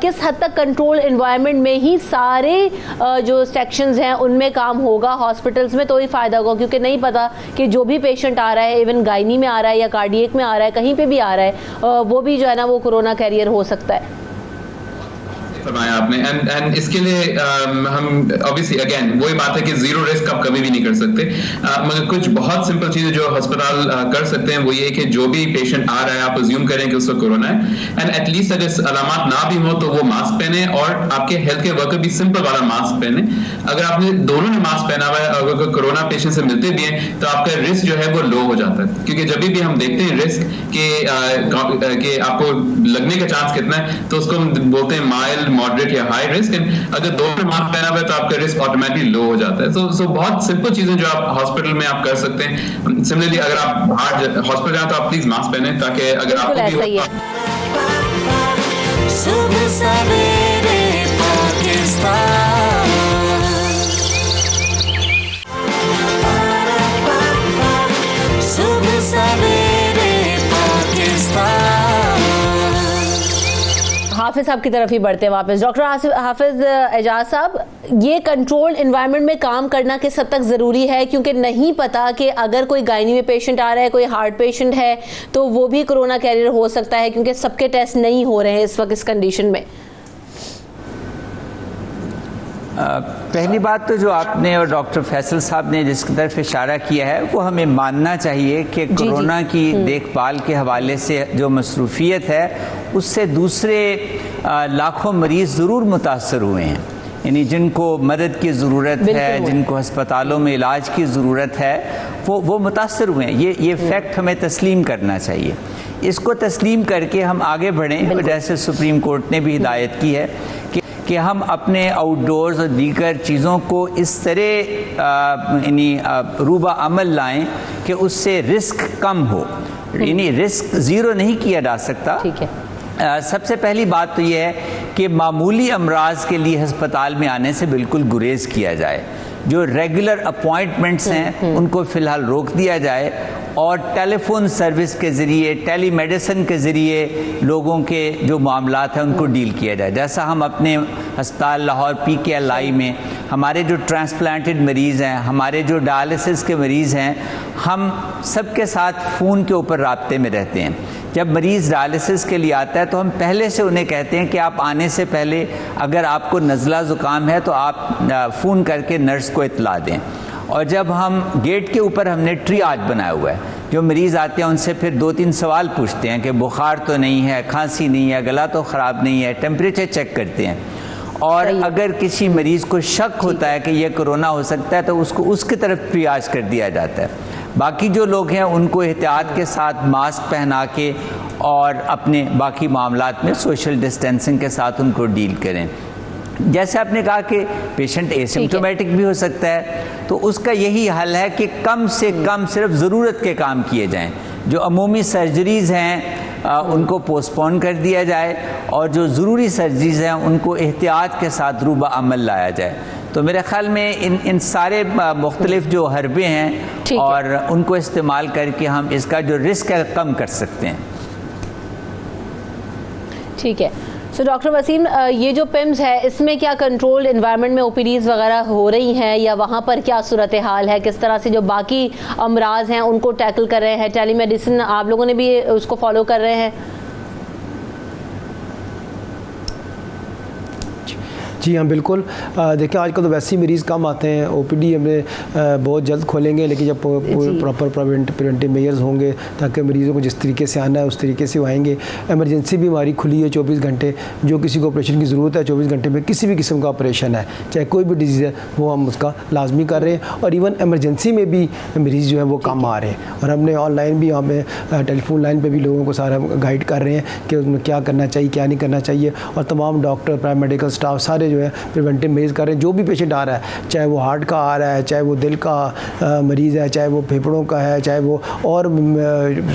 किस हद तक कंट्रोल इन्वायरमेंट में ही सारे जो सेक्शंस हैं उनमें काम होगा हॉस्पिटल्स में तो ही फ़ायदा होगा, क्योंकि नहीं पता कि जो भी पेशेंट आ रहा है, इवन गायनी में आ रहा है या कार्डियक में आ रहा है, कहीं पे भी आ रहा है, वो भी जो है ना वो कोरोना कैरियर हो सकता है। फरमाया आपने एंड इसके लिए हम ऑब्वियसली अगेन वही बात है कि जीरो रिस्क आप कभी भी नहीं कर सकते, मगर कुछ बहुत सिंपल चीजें जो अस्पताल कर सकते हैं वो ये कि जो भी पेशेंट आ रहा है आप अज्यूम करें कि उसको कोरोना है एंड एटलीस्ट अगर अलामात ना भी हो तो वो मास्क पहने और आपके हेल्थ केयर वर्कर भी सिंपल वाला मास्क पहने। अगर आपने दोनों ने मास्क पहना हुआ है, अगर कोरोना पेशेंट से मिलते भी हैं तो आपका रिस्क जो है वो लो हो जाता है, क्योंकि जब भी हम देखते हैं रिस्क कि आपको लगने का चांस कितना है तो उसको हम बोलते हैं माइल्ड, मॉडरेट या हाई रिस्क। एंड अगर दोनों मास्क पहना हुआ है तो आपका रिस्क ऑटोमेटिकली लो हो जाता है। सो बहुत सिंपल चीजें जो आप हॉस्पिटल में आप कर सकते हैं। सिमिलरली अगर आप बाहर हॉस्पिटल जाए तो आप प्लीज मास्क पहने, ताकि अगर आपको भी सुबह सवेरे पाकिस्तान, सुबह सवेरे पाकिस्तान। हाफिज साहब की तरफ ही बढ़ते हैं वापस। डॉक्टर हाफिज एजाज साहब, ये कंट्रोल इन्वायरमेंट में काम करना किस हद तक ज़रूरी है, क्योंकि नहीं पता कि अगर कोई गायनी में पेशेंट आ रहा है, कोई हार्ट पेशेंट है तो वो भी कोरोना कैरियर हो सकता है, क्योंकि सबके टेस्ट नहीं हो रहे हैं इस वक्त इस कंडीशन में। पहली बात तो जो आपने और डॉक्टर फैसल साहब ने जिसकी तरफ इशारा किया है वो हमें मानना चाहिए कि कोरोना की देखभाल के हवाले से जो मसरूफियत है उससे दूसरे लाखों मरीज़ ज़रूर मुतासर हुए हैं, यानी जिनको मदद की ज़रूरत है, जिनको अस्पतालों में इलाज की ज़रूरत है वो मुतासर हुए हैं। ये फैक्ट हमें तस्लीम करना चाहिए। इसको तस्लीम करके हम आगे बढ़ें, जैसे सुप्रीम कोर्ट ने भी हिदायत की है कि कि हम अपने आउटडोर्स और दीगर चीज़ों को इस तरह रूबा अमल लाएं कि उससे रिस्क कम हो। यानी रिस्क ज़ीरो नहीं किया जा सकता। ठीक है। सबसे पहली बात तो यह है कि मामूली अमराज के लिए अस्पताल में आने से बिल्कुल गुरेज किया जाए। जो रेगुलर अपॉइंटमेंट्स हैं उनको फ़िलहाल रोक दिया जाए और टेलीफोन सर्विस के ज़रिए, टेलीमेडिसिन के ज़रिए लोगों के जो मामलात हैं उनको डील किया जाए। जैसा हम अपने अस्पताल लाहौर PKLI में हमारे जो ट्रांसप्लांटेड मरीज़ हैं, हमारे जो डायलिसिस के मरीज़ हैं, हम सबके साथ फ़ोन के ऊपर राब्ते में रहते हैं। जब मरीज़ डायलिसिस के लिए आता है तो हम पहले से उन्हें कहते हैं कि आप आने से पहले अगर आपको नज़ला ज़ुकाम है तो आप फ़ोन करके नर्स को इत्तला दें। और जब हम गेट के ऊपर हमने ट्रियाज बनाया हुआ है, जो मरीज़ आते हैं उनसे फिर 2-3 सवाल पूछते हैं कि बुखार तो नहीं है, खांसी नहीं है, गला तो ख़राब नहीं है, टेम्परेचर चेक करते हैं। और अगर किसी मरीज़ को शक होता है कि यह कोरोना हो सकता है तो उसको उसकी तरफ ट्रियाज कर दिया जाता है। बाकी जो लोग हैं उनको एहतियात के साथ मास्क पहना के और अपने बाकी मामलात में सोशल डिस्टेंसिंग के साथ उनको डील करें। जैसे आपने कहा कि पेशेंट एसिम्प्टोमेटिक भी हो सकता है, तो उसका यही हल है कि कम से कम सिर्फ ज़रूरत के काम किए जाएं। जो अमूमी सर्जरीज़ हैं उनको पोस्टपोन कर दिया जाए और जो ज़रूरी सर्जरीज़ हैं उनको एहतियात के साथ रूबा अमल लाया जाए। तो मेरे ख़्याल में इन सारे मुख्तलिफ जो हरबे हैं और उनको इस्तेमाल करके हम इसका जो रिस्क है कम कर सकते हैं। ठीक है। सो डॉक्टर वसीम, ये जो पिम्स है इसमें क्या कंट्रोल्ड इन्वायरमेंट में OPDs वगैरह हो रही हैं या वहाँ पर क्या सूरत हाल है? किस तरह से जो बाकी अमराज हैं उनको टैकल कर रहे हैं? टेलीमेडिसिन आप लोगों ने भी उसको फॉलो कर रहे हैं? जी हाँ, बिल्कुल। देखिए आजकल तो वैसे ही मरीज़ कम आते हैं। OPD हमें बहुत जल्द खोलेंगे, लेकिन जब प्रॉपर प्रिवेंटिव मेजर्स होंगे ताकि मरीज़ों को जिस तरीके से आना है उस तरीके से वो आएंगे। एमरजेंसी भी हमारी खुली है 24 घंटे। जो किसी को ऑपरेशन की ज़रूरत है 24 घंटे में किसी भी किस्म का ऑपरेशन है, चाहे कोई भी डिजीज़ है, वो हम उसका लाजमी कर रहे हैं। और इवन एमरजेंसी में भी मरीज़ जो है वो कम आ रहे हैं। और हमने ऑनलाइन भी हमें टेलीफोन लाइन पर भी लोगों को सारा गाइड कर रहे हैं कि उसमें क्या करना चाहिए, क्या नहीं करना चाहिए। और तमाम डॉक्टर, पैरामेडिकल स्टाफ सारे जो है प्रिवेंटिव मेजर्स कर रहे हैं। जो भी पेशेंट आ रहा है, चाहे वो हार्ट का आ रहा है, चाहे वो दिल का मरीज़ है, चाहे वो फेफड़ों का है, चाहे वो और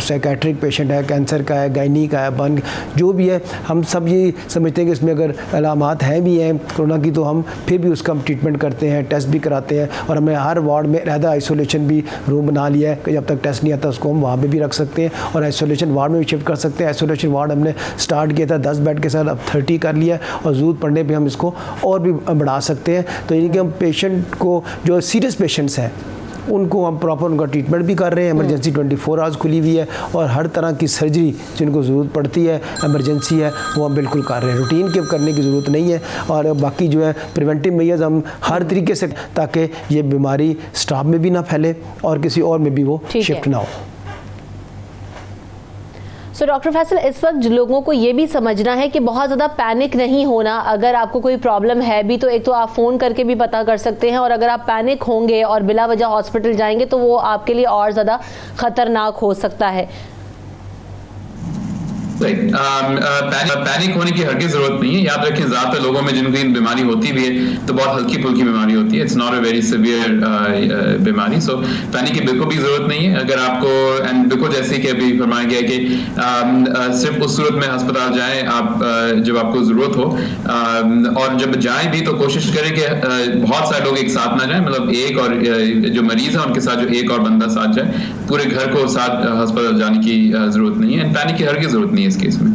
साइकेट्रिक पेशेंट है, कैंसर का है, गायनी का है, बन जो भी है, हम सब ये समझते हैं कि इसमें अगर अलामात हैं भी हैं कोरोना की तो हम फिर भी उसका ट्रीटमेंट करते हैं, टेस्ट भी कराते हैं। और हमने हर वार्ड में अलहदा आइसोलेशन भी रूम बना लिया है कि जब तक टेस्ट नहीं आता उसको हम वहाँ पर भी रख सकते हैं और आइसोलेशन वार्ड में भी शिफ्ट कर सकते हैं। आइसोलेशन वार्ड हमने स्टार्ट किया था 10 बेड के साथ, अब 30 कर लिया है और ज़रूरत पड़ने पर हम इसको और भी बढ़ा सकते हैं। तो यानी कि हम पेशेंट को, जो सीरियस पेशेंट्स हैं उनको हम प्रॉपर उनका ट्रीटमेंट भी कर रहे हैं। इमरजेंसी 24 आवर्स खुली हुई है और हर तरह की सर्जरी जिनको ज़रूरत पड़ती है, इमरजेंसी है, वो हम बिल्कुल कर रहे हैं। रूटीन के करने की ज़रूरत नहीं है। और बाकी जो है प्रिवेंटिव मेजर्स हम हर तरीके से, ताकि ये बीमारी स्टाफ में भी ना फैले और किसी और में भी वो शिफ्ट ना हो। सो डॉक्टर फैसल, इस वक्त लोगों को ये भी समझना है कि बहुत ज़्यादा पैनिक नहीं होना। अगर आपको कोई प्रॉब्लम है भी तो एक तो आप फ़ोन करके भी पता कर सकते हैं, और अगर आप पैनिक होंगे और बिला वजह हॉस्पिटल जाएंगे तो वो आपके लिए और ज़्यादा ख़तरनाक हो सकता है। पैनिक होने की हरगिज़ जरूरत नहीं है। याद रखें ज़्यादातर लोगों में जिनकी बीमारी होती भी है तो बहुत हल्की फुल्की बीमारी होती है। It's not a very severe बीमारी। सो पैनिक की बिल्कुल भी जरूरत नहीं है। अगर आपको, एंड बिल्कुल जैसे कि अभी फरमाया गया कि सिर्फ उस सूरत में अस्पताल जाएं आप जब आपको ज़रूरत हो, और जब जाएं भी तो कोशिश करें कि बहुत सारे लोग एक साथ ना जाएं। मतलब एक और जो मरीज़ है उनके साथ जो एक और बंदा साथ जाए, पूरे घर को साथ अस्पताल जाने की ज़रूरत नहीं है। एंड पैनिक की हरगिज़ ज़रूरत नहीं है इस केस में।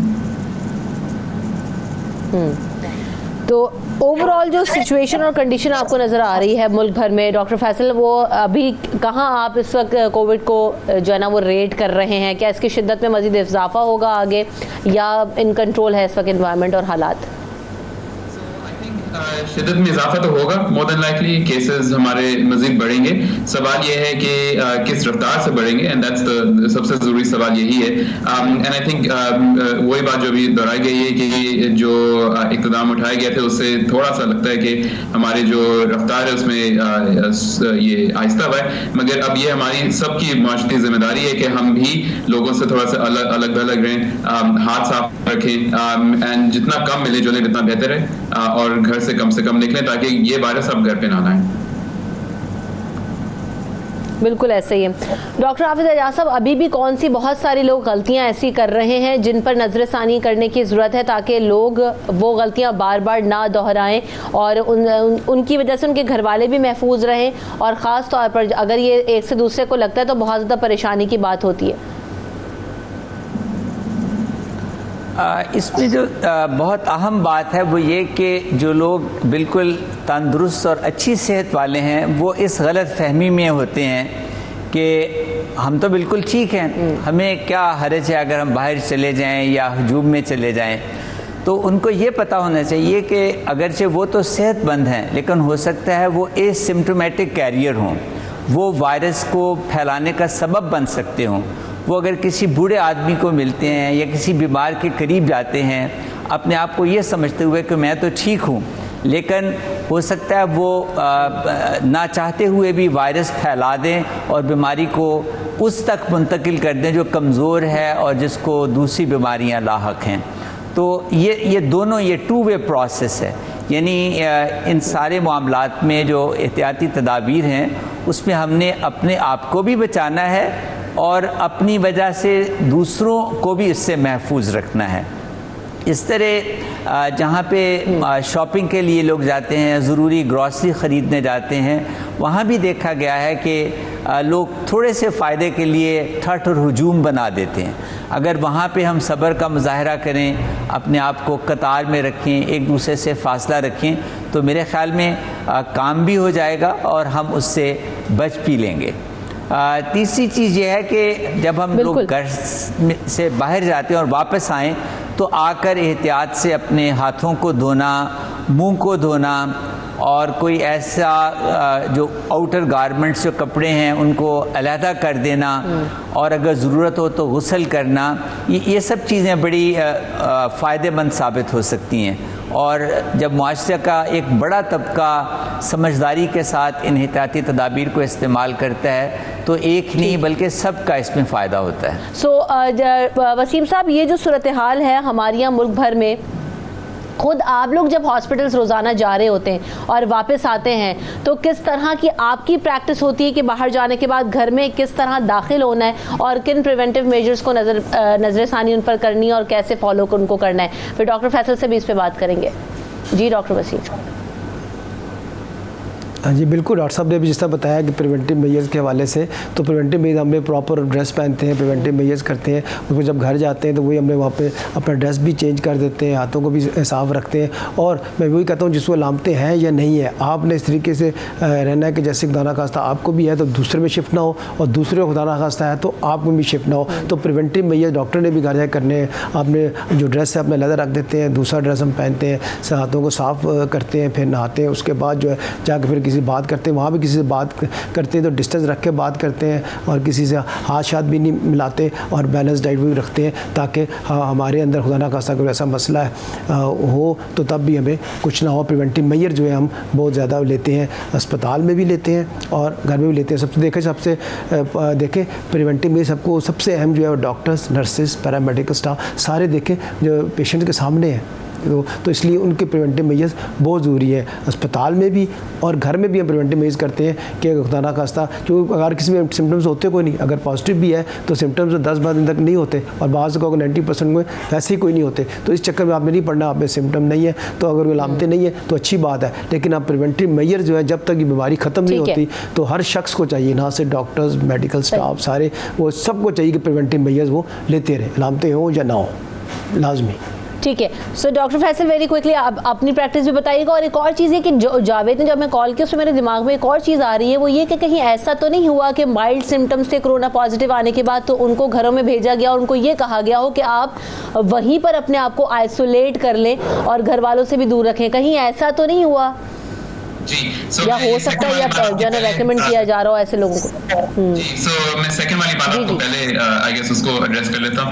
तो ओवरऑल जो सिचुएशन और कंडीशन आपको नज़र आ रही है मुल्क भर में, डॉक्टर फैसल, वो अभी कहाँ आप इस वक्त कोविड को जो है ना वो रेट कर रहे हैं? क्या इसकी शिद्दत में मज़ीद इजाफा होगा आगे, या इन कंट्रोल है इस वक्त इन्वायरमेंट और हालात? शिद्दत में इजाफा तो होगा, मोर देन लाइकली केसेस हमारे मजीद बढ़ेंगे। सवाल ये है कि किस रफ्तार से बढ़ेंगे, एंड दैट्स द सबसे ज़रूरी सवाल यही है। एंड आई थिंक वही बात जो अभी दोहराई गई है कि जो इक़्तिदाम उठाए गए थे उससे थोड़ा सा लगता है कि हमारी जो रफ्तार है उसमें ये आहिस्ता हुआ है, मगर अब ये हमारी सबकी माशरती जिम्मेदारी है कि हम भी लोगों से थोड़ा सा अलग थलग रहें, हाथ साफ रखें, एंड जितना कम मिले जुले उतना बेहतर है, और घर से कम निकलें ताकि ये वायरस अब घर पे ना आए। बिल्कुल ऐसे ही है। डॉक्टर हाफिज एजाज साहब, अभी भी कौन सी बहुत सारे लोग गलतियां ऐसी कर रहे हैं जिन पर नजरसानी करने की ज़रूरत है ताकि लोग वो गलतियां बार बार ना दोहराएं और उनकी वजह से उनके घर वाले भी महफूज रहें, और ख़ास तौर पर अगर ये एक से दूसरे को लगता है तो बहुत ज़्यादा परेशानी की बात होती है। इसमें जो बहुत अहम बात है वो ये कि जो लोग बिल्कुल तंदुरुस्त और अच्छी सेहत वाले हैं वो इस गलत फहमी में होते हैं कि हम तो बिल्कुल ठीक हैं, हमें क्या हर्ज है अगर हम बाहर चले जाएं या हजूम में चले जाएं। तो उनको ये पता होना चाहिए कि अगरचे वो तो सेहतमंद हैं लेकिन हो सकता है वो एसिम्प्टोमेटिक कैरियर हों, वो वायरस को फैलाने का सबब बन सकते हों। वो अगर किसी बूढ़े आदमी को मिलते हैं या किसी बीमार के करीब जाते हैं अपने आप को ये समझते हुए कि मैं तो ठीक हूँ, लेकिन हो सकता है वो ना चाहते हुए भी वायरस फैला दें और बीमारी को उस तक मुंतकिल कर दें जो कमज़ोर है और जिसको दूसरी बीमारियां लाहक हैं। तो ये दोनों ये टू वे प्रोसेस है, यानी इन सारे मामलात में जो एहतियाती तदाबीर हैं उसमें हमने अपने आप को भी बचाना है और अपनी वजह से दूसरों को भी इससे महफूज रखना है। इस तरह जहाँ पे शॉपिंग के लिए लोग जाते हैं, ज़रूरी ग्रॉसरी ख़रीदने जाते हैं, वहाँ भी देखा गया है कि लोग थोड़े से फ़ायदे के लिए ठट और हुजूम बना देते हैं। अगर वहाँ पे हम सब्र का मुजाहरा करें, अपने आप को कतार में रखें, एक दूसरे से फ़ासला रखें, तो मेरे ख़्याल में काम भी हो जाएगा और हम उससे बच भी लेंगे। तीसरी चीज़ ये है कि जब हम लोग घर से बाहर जाते हैं और वापस आएँ तो आकर एहतियात से अपने हाथों को धोना, मुंह को धोना, और कोई ऐसा जो आउटर गारमेंट्स जो कपड़े हैं उनको अलहदा कर देना, और अगर ज़रूरत हो तो गुस्ल करना, ये सब चीज़ें बड़ी फ़ायदेमंद साबित हो सकती हैं। और जब मुआशरे का एक बड़ा तबका समझदारी के साथ इन एहतियाती तदाबीर को इस्तेमाल करता है तो एक नहीं बल्कि सबका इसमें फ़ायदा होता है। वसीम साहब, ये जो सूरत हाल है हमारे यहाँ मुल्क भर में, खुद आप लोग जब हॉस्पिटल्स रोज़ाना जा रहे होते हैं और वापस आते हैं तो किस तरह की आपकी प्रैक्टिस होती है कि बाहर जाने के बाद घर में किस तरह दाखिल होना है और किन प्रिवेंटिव मेजर्स को नज़रसानी उन पर करनी है और कैसे फॉलो उनको करना है? फिर डॉक्टर फैसल से भी इस पर बात करेंगे। जी डॉक्टर वसीम। हाँ जी बिल्कुल, डॉक्टर साहब ने भी जिस तरह बताया कि प्रिवेंटिव मेजर्स के हवाले से, तो प्रिवेंटिव मेजर्स हमें प्रॉपर ड्रेस पहनते हैं, प्रिवेंटिव मेजर्स करते हैं, उसको जब घर जाते हैं तो वही हमने वहाँ पे अपना ड्रेस भी चेंज कर देते हैं, हाथों को भी साफ़ रखते हैं। और मैं वही कहता हूँ जिसको लामते हैं या नहीं है, आपने इस तरीके से रहना है कि जैसे खुदा ना खास्ता आपको भी है तो दूसरे में शिफ्ट ना हो, और दूसरे को खुदा ना खास्ता है तो आपको भी शिफ्ट ना हो। तो प्रिवेंटिव मेजर्स डॉक्टर ने भी घर जाकर करने हैं। आपने जो ड्रेस है अपना लहदा रख देते हैं, दूसरा ड्रेस हम पहनते हैं, हाथों को साफ़ करते हैं, फिर नहाते हैं, उसके बाद जो है जाकर फिर किसी बात करते हैं, वहाँ भी किसी से बात करते हैं तो डिस्टेंस रख के बात करते हैं, और किसी से हाथ शाथ भी नहीं मिलाते, और बैलेंस डाइट भी रखते हैं ताकि हमारे अंदर खुदा ना खास्ता कोई ऐसा मसला हो तो तब भी हमें कुछ ना हो। प्रिवेंटिव मेजर जो है हम बहुत ज़्यादा लेते हैं, अस्पताल में भी लेते हैं और घर में भी लेते हैं। सबसे देखें प्रिवेंटिव मेजर सबको सबसे अहम जो है डॉक्टर्स, नर्सेस, पैरामेडिकल स्टाफ सारे देखें जो पेशेंट के सामने हैं, तो इसलिए उनके प्रिवेंटिव मेजर्स बहुत ज़रूरी है। अस्पताल में भी और घर में भी हम प्रिवेंटिव मेजर्स करते हैं कि खुदा ना खास्ता जो अगर किसी में सिम्टम्स होते कोई नहीं, अगर पॉजिटिव भी है तो सिम्टम्स 10-12 दिन तक नहीं होते, और बाज़ को 90% में वैसे ही कोई नहीं होते। तो इस चक्कर में आपने नहीं पढ़ना, आप में सिम्टम नहीं है तो अगर वो लामते नहीं है तो अच्छी बात है, लेकिन आप प्रिवेंटिव मेजर जो है जब तक ये बीमारी ख़त्म नहीं होती तो हर शख्स को चाहिए, ना सिर्फ डॉक्टर्स, मेडिकल स्टाफ, सारे वो सबको चाहिए कि प्रिवेंटिव मेजर्स वो लेते रहे, लामते हों या ना हो, लाजमी। ठीक है। So doctor Faisal, very quickly आप अपनी प्रैक्टिस भी बताइएगा। और एक और चीज़ है कि जो जावेद ने जब मैं कॉल की उसमें मेरे दिमाग में एक और चीज़ आ रही है, वो ये कि कहीं ऐसा तो नहीं हुआ कि माइल्ड सिम्टम्स थे कोरोना पॉजिटिव आने के बाद तो उनको घरों में भेजा गया और उनको ये कहा गया हो कि आप वहीं पर अपने आप को आइसोलेट कर लें और घर वालों से भी दूर रखें, कहीं ऐसा तो नहीं हुआ? जी, या हो सकता है या जो है रेकमेंड किया जा रहा हो ऐसे लोगों को? जी, सो मैं सेकंड वाली बात आपको पहले आई गेस उसको एड्रेस कर लेता हूँ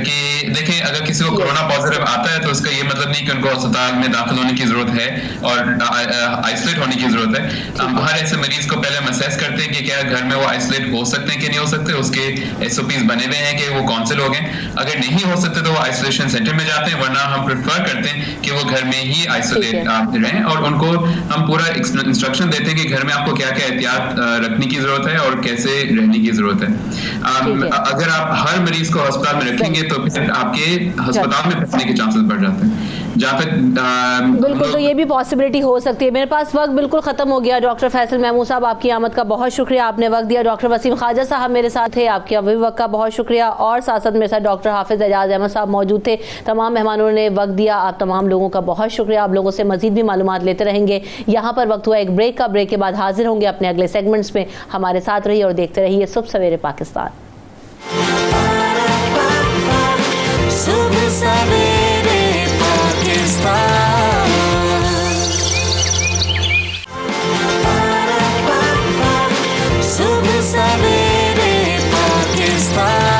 कि देखें, अगर किसी को कोरोना पॉजिटिव आता है तो उसका ये मतलब नहीं कि उनको अस्पताल में दाखिल होने की जरूरत है और आइसोलेट होने की जरूरत है। हम हर ऐसे मरीज को पहले हम असेस करते हैं कि क्या घर में वो आइसोलेट हो सकते हैं कि नहीं हो सकते, उसके SOPs बने हुए हैं कि वो कौन से लोग हैं। अगर नहीं हो सकते तो वो आइसोलेशन सेंटर में जाते हैं, वरना हम प्रेफर करते हैं कि वो घर में ही आइसोलेट रहें और उनको हम पूरा इंस्ट्रक्शन देते हैं कि घर में आपको क्या क्या एहतियात रखने की जरूरत है और कैसे रहने की जरूरत है। अगर आप हर मरीज को अस्पताल में रखेंगे तो फिर आपके अस्पताल में फंसने के चांसेस बढ़ जाते हैं। जहाँ तक बिल्कुल, तो ये भी पॉसिबिलिटी हो सकती है। मेरे पास वक्त बिल्कुल खत्म हो गया। डॉक्टर फैसल महमूद साहब, आपकी आमद का बहुत शुक्रिया, आपने वक्त दिया। डॉक्टर वसीम ख्वाजा साहब मेरे साथ थे, आपके अभिभावक का बहुत शुक्रिया। और साथ साथ मेरे साथ डॉक्टर हाफिज एजाज अहमद साहब मौजूद थे। तमाम मेहमानों ने वक्त दिया, आप तमाम लोगों का बहुत शुक्रिया। आप लोगों से मजीद भी मालूमात लेते रहेंगे। यहाँ पर वक्त हुआ एक ब्रेक का, ब्रेक के बाद हाजिर होंगे अपने अगले सेगमेंट्स में। हमारे साथ रहिए और देखते रहिए सुबह सवेरे पाकिस्तान। सुबह सवेरे पाकिस्तान, सुबह सवेरे पाकिस्तान।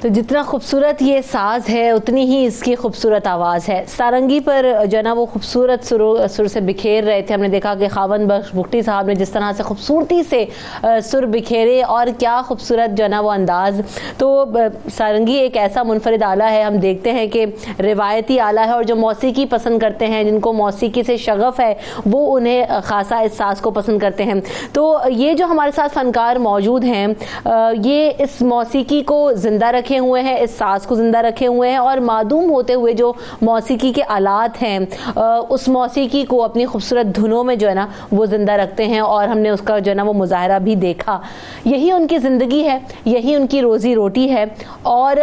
तो जितना खूबसूरत ये साज है उतनी ही इसकी खूबसूरत आवाज़ है। सारंगी पर जो है ना वो खूबसूरत सुर से बिखेर रहे थे। हमने देखा कि खावन बख्श भुट्टी साहब ने जिस तरह से खूबसूरती से सुर बिखेरे और क्या खूबसूरत जो है ना वो अंदाज़। तो सारंगी एक ऐसा मुनफरिद आला है, हम देखते हैं कि रिवायती आला है और जो मौसीकी पसंद करते हैं, जिनको मौसीकी से शगफ़ है, वो उन्हें ख़ासा इस साज को पसंद करते हैं। तो ये जो हमारे साथ फ़नकार मौजूद हैं, ये इस मौसीकी को ज़िंदा रखे हुए हैं, इस साज को जिंदा रखे हुए हैं और मादूम होते हुए जो मौसीकी के आलात हैं उस मौसीकी को अपनी खूबसूरत धुनों में जो है ना वो जिंदा रखते हैं और हमने उसका जो है ना वो मुजाहरा भी देखा। यही उनकी ज़िंदगी है, यही उनकी रोज़ी रोटी है और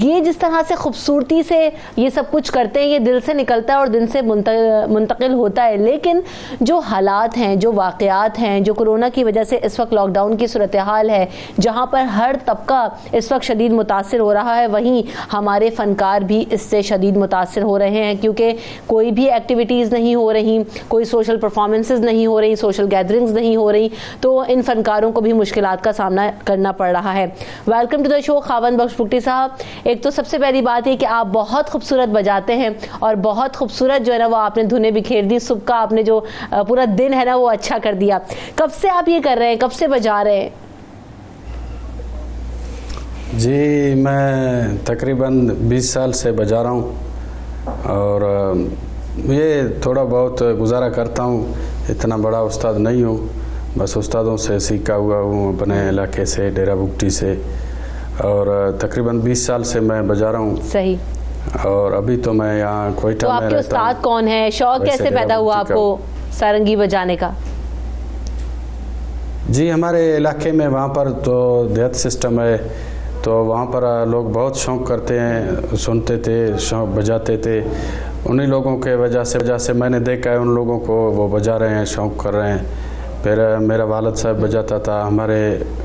ये जिस तरह से खूबसूरती से ये सब कुछ करते हैं, ये दिल से निकलता है और दिल से मुंतकिल होता है। लेकिन जो हालात हैं, जो वाक़यात हैं, जो कोरोना की वजह से इस वक्त लॉकडाउन की सूरत हाल है, जहाँ पर हर तबका इस वक्त शदीद मुतासिर हो रहा है, वहीं हमारे फ़नकार भी इससे शदीद मुतासिर हो रहे हैं क्योंकि कोई भी एक्टिविटीज़ नहीं हो रही, कोई सोशल परफॉर्मेंसेस नहीं हो रही, सोशल गैदरिंग्स नहीं हो रही, तो इन फ़नकारों को भी मुश्किलात का सामना करना पड़ रहा है। वेलकम टू द शो खावन बख्श भुट्टी साहब। एक तो सबसे पहली बात है कि आप बहुत खूबसूरत बजाते हैं और बहुत खूबसूरत जो है ना वो आपने धुनें बिखेर दी। सुबह का आपने जो पूरा दिन है ना वो अच्छा कर दिया। कब से आप ये कर रहे हैं, कब से बजा रहे हैं? जी, मैं तकरीबन 20 साल से बजा रहा हूँ और ये थोड़ा बहुत गुजारा करता हूँ। इतना बड़ा उस्ताद नहीं हूँ, बस उस्तादों से सीखा हुआ हूँ, अपने इलाके से, डेरा बुगटी से, और तकरीबन 20 साल से मैं बजा रहा हूँ। सही। और अभी तो मैं यहाँ कोयटा में रहता हूँ। आपके उस्ताद कौन है? शौक कैसे पैदा हुआ आपको सारंगी बजाने का? जी, हमारे इलाके में वहाँ पर तो देहात सिस्टम है, तो वहाँ पर लोग बहुत शौक़ करते हैं, सुनते थे, शौक़ बजाते थे। उन्हीं लोगों के वजह से मैंने देखा है उन लोगों को वो बजा रहे हैं, शौक़ कर रहे हैं। फिर मेरा वालिद साहब बजाता था, हमारे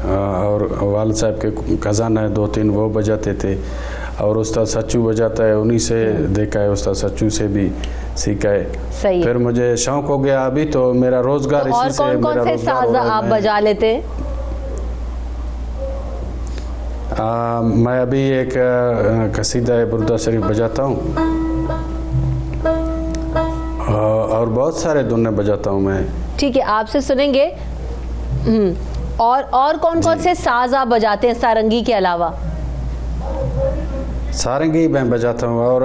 और वालिद साहब के खजान है 2-3 वो बजाते थे, और उस्ताद सच्चू बजाता है, उन्हीं से देखा है, उस्ताद सच्चू से भी सीखा है। सही। फिर मुझे शौक़ हो गया, अभी तो मेरा रोज़गार तो इसी से और कौन से साज आप बजा लेते? मैं अभी एक कसीदा बुर्दा शरीफ बजाता हूँ और बहुत सारे धुने बजाता हूँ मैं। ठीक है, आपसे सुनेंगे। और कौन से साज आप बजाते हैं सारंगी के अलावा? सारंगी मैं बजाता हूँ और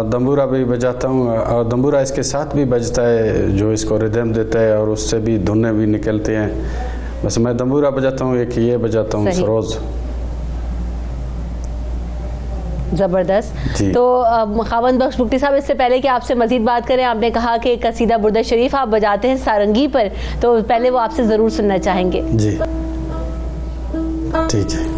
दंबूरा भी बजाता हूँ, और दंबूरा इसके साथ भी बजता है जो इसको रिदम देता है और उससे भी धुने भी निकलते हैं। बस मैं दंबूरा बजाता हूँ, एक ये बजाता हूँ सरोज। ज़बरदस्त। तो खावन बख्श भुट्टी साहब, इससे पहले कि आपसे मज़ीद बात करें, आपने कहा कि कसीदा बुर्दा शरीफ आप बजाते हैं सारंगी पर, तो पहले वो आपसे ज़रूर सुनना चाहेंगे। जी ठीक है।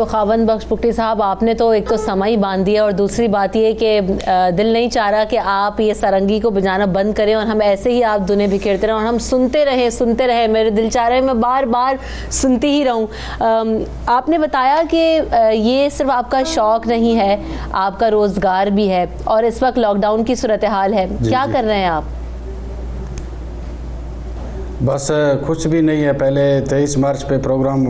तो खावन बख्श पुक्टी साहब, आपने तो एक तो समय ही बांध दिया और दूसरी बात ये कि दिल नहीं चाह रहा कि आप ये सारंगी को बजाना बंद करें और हम ऐसे ही आप दुने बिखेरते रहें और हम सुनते रहे। मेरे दिल चाह रहा है मैं बार बार सुनती ही रहूं। आपने बताया कि ये सिर्फ आपका शौक नहीं है, आपका रोजगार भी है और इस वक्त लॉकडाउन की सूरत हाल है, क्या कर रहे हैं आप? बस कुछ भी नहीं है। पहले 23 मार्च पे प्रोग्राम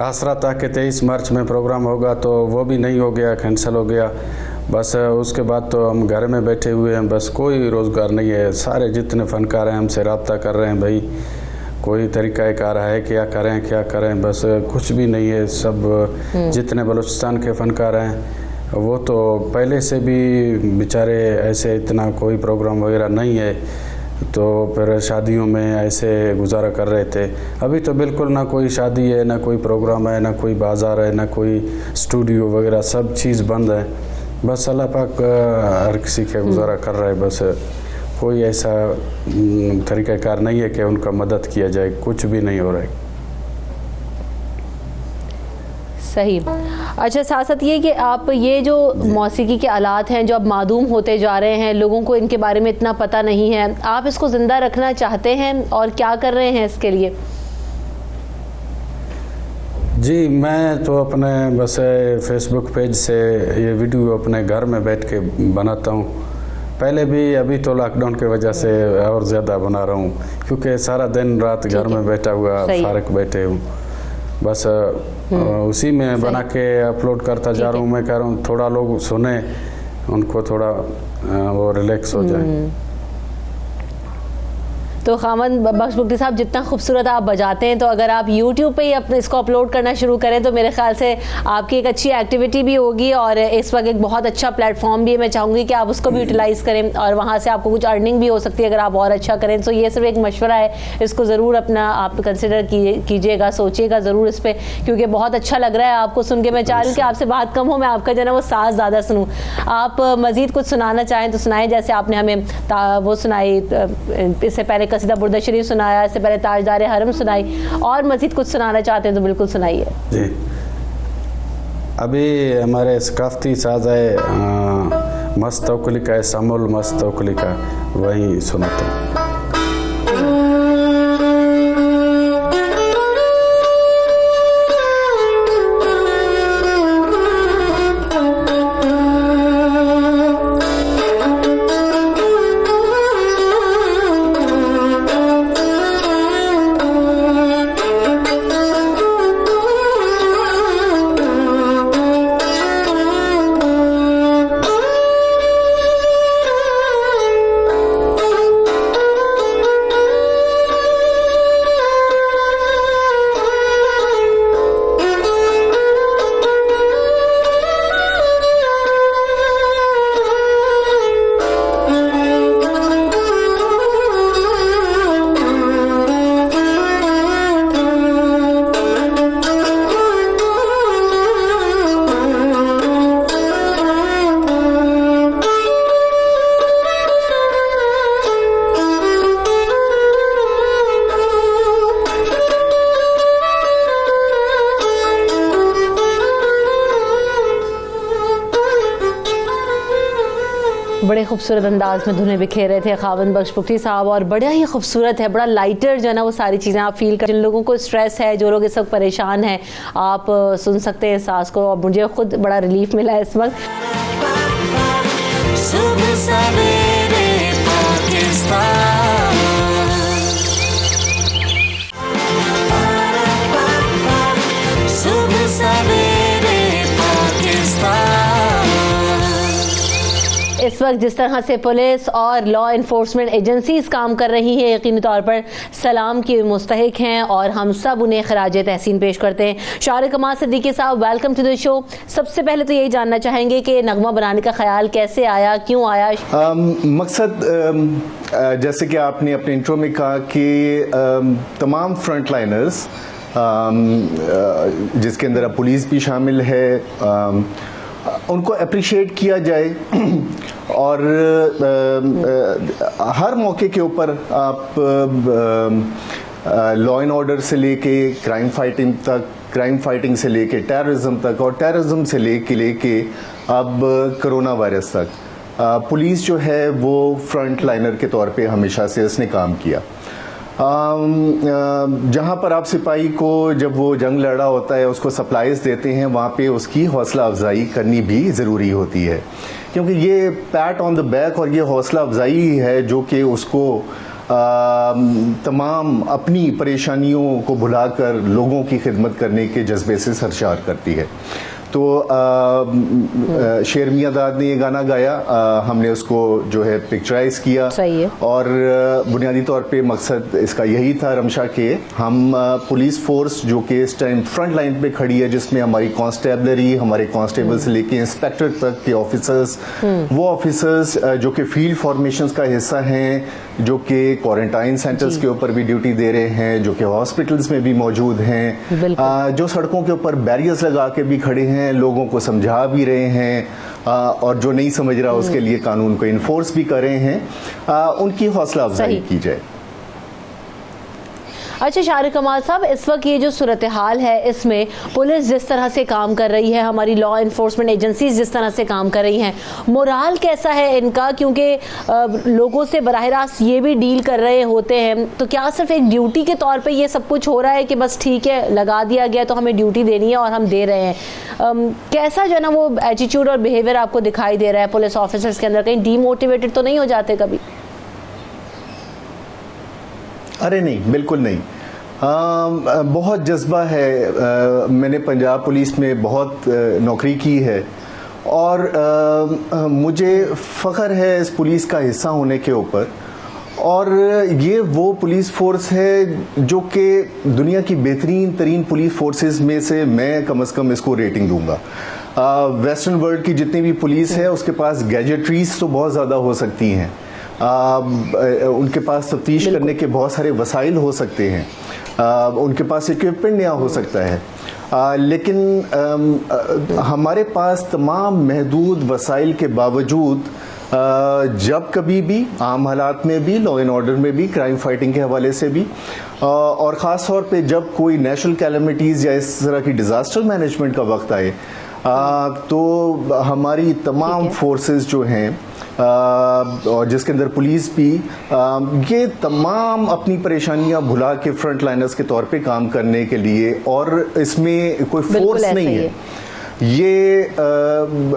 आसरा था कि 23 मार्च में प्रोग्राम होगा, तो वो भी नहीं हो गया, कैंसिल हो गया। बस उसके बाद तो हम घर में बैठे हुए हैं, बस कोई रोज़गार नहीं है। सारे जितने फ़नकार हैं हमसे रब्ता कर रहे हैं, भाई कोई तरीका कार है, क्या करें, बस कुछ भी नहीं है। सब जितने बलूचिस्तान के फ़नकार हैं वो तो पहले से भी बेचारे ऐसे इतना कोई प्रोग्राम वगैरह नहीं है, तो फिर शादियों में ऐसे गुजारा कर रहे थे। अभी तो बिल्कुल ना कोई शादी है, ना कोई प्रोग्राम है, ना कोई बाज़ार है, ना कोई स्टूडियो वगैरह, सब चीज़ बंद है। बस अल्लाह पाक हर किसी का गुजारा कर रहा है। बस कोई ऐसा तरीक़ाकार नहीं है कि उनका मदद किया जाए, कुछ भी नहीं हो रहा है। सही। अच्छा, साथ साथ ये कि आप ये जो मौसीकी के आलात हैं जो अब मादूम होते जा रहे हैं, लोगों को इनके बारे में इतना पता नहीं है, आप इसको ज़िंदा रखना चाहते हैं और क्या कर रहे हैं इसके लिए? जी, मैं तो अपने बस फेसबुक पेज से ये वीडियो अपने घर में बैठ के बनाता हूँ। पहले भी, अभी तो लॉकडाउन की वजह से और ज़्यादा बना रहा हूँ, क्योंकि सारा दिन रात घर में बैठा हुआ फारक बैठे हूँ। बस उसी में बना के अपलोड करता जा रहा हूँ। मैं कह रहा हूँ थोड़ा लोग सुने, उनको थोड़ा वो रिलैक्स हो जाए। तो खावन बख्श पुक्टी साहब, जितना खूबसूरत आप बजाते हैं, तो अगर आप YouTube पे ही अपने इसको अपलोड करना शुरू करें तो मेरे ख्याल से आपकी एक अच्छी एक्टिविटी भी होगी और इस वक्त एक बहुत अच्छा प्लेटफॉर्म भी है। मैं चाहूँगी कि आप उसको भी यूटिलाइज़ करें और वहाँ से आपको कुछ अर्निंग भी हो सकती है अगर आप और अच्छा करें। तो ये सिर्फ एक मशवरा है, इसको ज़रूर अपना आप कंसिडर कीजिएगा, सोचिएगा ज़रूर इस पर, क्योंकि बहुत अच्छा लग रहा है आपको सुन के। मैं चाह रही हूँ कि आपसे बात कम हो, मैं आपका जो है वो साथ ज़्यादा सुनूँ। आप मज़ीद कुछ सुनाना चाहें तो सुनाएं, जैसे आपने हमें वो सुनाई, इससे पहले कसीदा बुर्दा शरीफ सुनाया, इससे पहले ताजदार हरम सुनाई, और मज़ीद कुछ सुनाना चाहते हैं तो बिल्कुल सुनाइए। जी, अभी हमारे सकाफ़ती साज है मस्तौकली का, समूल मस्तौकली का, वही सुनाता हूँ। बड़े खूबसूरत अंदाज में धुनें बिखेर रहे थे खावन बख्श पुक्टी साहब, और बड़ा ही खूबसूरत है, बड़ा लाइटर जो है ना वो सारी चीज़ें आप फील कर, जिन लोगों को स्ट्रेस है, जो लोग इस वक्त परेशान हैं, आप सुन सकते हैं सांस को। और मुझे खुद बड़ा रिलीफ मिला है इस वक्त। सुबह सवेरे पाकिस्तान, सुबह सवेरे पाकिस्तान। इस वक्त जिस तरह से पुलिस और लॉ इन्फोर्समेंट एजेंसीज काम कर रही हैं, यकीनी तौर पर सलाम की मुस्तहिक हैं और हम सब उन्हें खराज तहसीन पेश करते हैं। शारिक कमाल सिद्दीकी साहब, वेलकम टू द शो। सबसे पहले तो यही जानना चाहेंगे कि नगमा बनाने का ख्याल कैसे आया, क्यों आया? मकसद जैसे कि आपने अपने इंट्रो में कहा कि तमाम फ्रंट लाइनर्स जिसके अंदर पुलिस भी शामिल है, उनको अप्रिशिएट किया जाए और हर मौके के ऊपर आप लॉ एंड ऑर्डर से लेके क्राइम फाइटिंग तक क्राइम फाइटिंग से लेके टेररिज्म तक, और टेररिज्म से लेके अब कोरोना वायरस तक, पुलिस जो है वो फ्रंट लाइनर के तौर पे हमेशा से उसने काम किया। जहाँ पर आप सिपाही को जब वो जंग लड़ा होता है उसको सप्लाईज देते हैं, वहाँ पे उसकी हौसला अफजाई करनी भी ज़रूरी होती है, क्योंकि ये पैट ऑन द बैक और ये हौसला अफजाई है जो कि उसको तमाम अपनी परेशानियों को भुलाकर लोगों की खिदमत करने के जज्बे से सरशार करती है। तो शेर मियां दाद ने ये गाना गाया, हमने उसको जो है पिक्चराइज किया, सही है। और बुनियादी तौर पे मकसद इसका यही था रमशा के हम पुलिस फोर्स जो कि इस टाइम फ्रंट लाइन पे खड़ी है, जिसमें हमारी कांस्टेबलरी, हमारे कांस्टेबल से लेके इंस्पेक्टर तक के ऑफिसर्स, वो ऑफिसर्स जो कि फील्ड फॉर्मेशंस का हिस्सा हैं, जो कि क्वारंटाइन सेंटर्स के ऊपर भी ड्यूटी दे रहे हैं, जो कि हॉस्पिटल्स में भी मौजूद हैं, जो सड़कों के ऊपर बैरियर्स लगा के भी खड़े हैं, लोगों को समझा भी रहे हैं, और जो नहीं समझ रहा उसके लिए कानून को इन्फोर्स भी कर रहे हैं, उनकी हौसला अफजाई की जाए। अच्छा शारिक कमाल साहब, इस वक्त ये जो सूरत हाल है इसमें पुलिस जिस तरह से काम कर रही है, हमारी लॉ इन्फोर्समेंट एजेंसीज जिस तरह से काम कर रही हैं, मोराल कैसा है इनका? क्योंकि लोगों से बराह रास्त ये भी डील कर रहे होते हैं, तो क्या सिर्फ एक ड्यूटी के तौर पे ये सब कुछ हो रहा है कि बस ठीक है लगा दिया गया तो हमें ड्यूटी देनी है और हम दे रहे हैं? कैसा जो है ना वो एटीट्यूड और बिहेवियर आपको दिखाई दे रहा है पुलिस ऑफिसर्स के अंदर? कहीं डीमोटिवेटेड तो नहीं हो जाते कभी? अरे नहीं, बिल्कुल नहीं। बहुत जज्बा है। मैंने पंजाब पुलिस में बहुत नौकरी की है और मुझे फ़ख्र है इस पुलिस का हिस्सा होने के ऊपर। और ये वो पुलिस फोर्स है जो कि दुनिया की बेहतरीन तरीन पुलिस फोर्सेस में से मैं कम से कम इसको रेटिंग दूंगा। वेस्टर्न वर्ल्ड की जितनी भी पुलिस है उसके पास गैजेटरीज तो बहुत ज़्यादा हो सकती हैं, उनके पास तफ्तीश करने के बहुत सारे वसाइल हो सकते हैं, उनके पास इक्विपमेंट नया हो सकता है, लेकिन हमारे पास तमाम महदूद वसाइल के बावजूद जब कभी भी आम हालात में भी, लॉ एंड ऑर्डर में भी, क्राइम फाइटिंग के हवाले से भी, और ख़ास तौर पे जब कोई नेशनल कैलेमिटीज़ या इस तरह की डिज़ास्टर मैनेजमेंट का वक्त आए, तो हमारी तमाम फोर्सेस जो हैं और जिसके अंदर पुलिस भी, ये तमाम अपनी परेशानियां भुला के फ्रंट लाइनर्स के तौर पे काम करने के लिए, और इसमें कोई फोर्स नहीं है, ये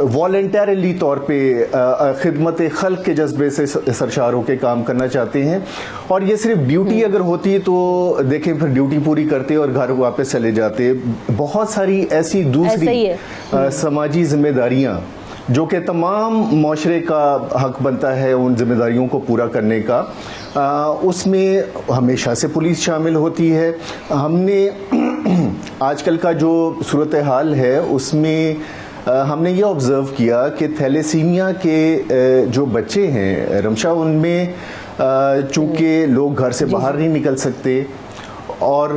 वॉलंटरली तौर पे खिदमत खल्क के जज्बे से सरशार होकर काम करना चाहते हैं। और ये सिर्फ ड्यूटी अगर होती है तो देखें फिर ड्यूटी पूरी करते और घर वापस चले जाते। बहुत सारी ऐसी दूसरी समाजी जिम्मेदारियां जो कि तमाम माशरे का हक बनता है उन जिम्मेदारियों को पूरा करने का, उसमें हमेशा से पुलिस शामिल होती है। हमने आजकल का जो सूरत हाल है उसमें हमने ये ऑब्ज़र्व किया कि थैलेसीमिया के जो बच्चे हैं रमशा, उनमें चूँकि लोग घर से बाहर नहीं निकल सकते और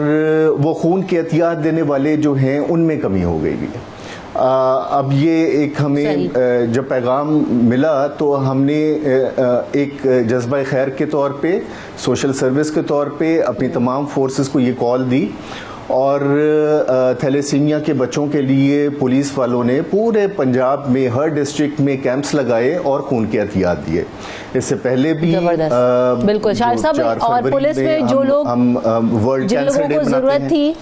वो खून के एहतियात देने वाले जो हैं उनमें कमी हो गई है। अब ये एक हमें जब पैगाम मिला तो हमने एक जज्बा खैर के तौर पे, सोशल सर्विस के तौर पे अपनी तमाम फोर्सेस को ये कॉल दी और थैलेसीमिया के बच्चों के लिए पुलिस वालों ने पूरे पंजाब में हर डिस्ट्रिक्ट में कैंप्स लगाए और खून के एहतियात दिए। इससे पहले भी बिल्कुल शाहिद साहब, और पुलिस में जो लोग जिन लोगों को जरूरत थी,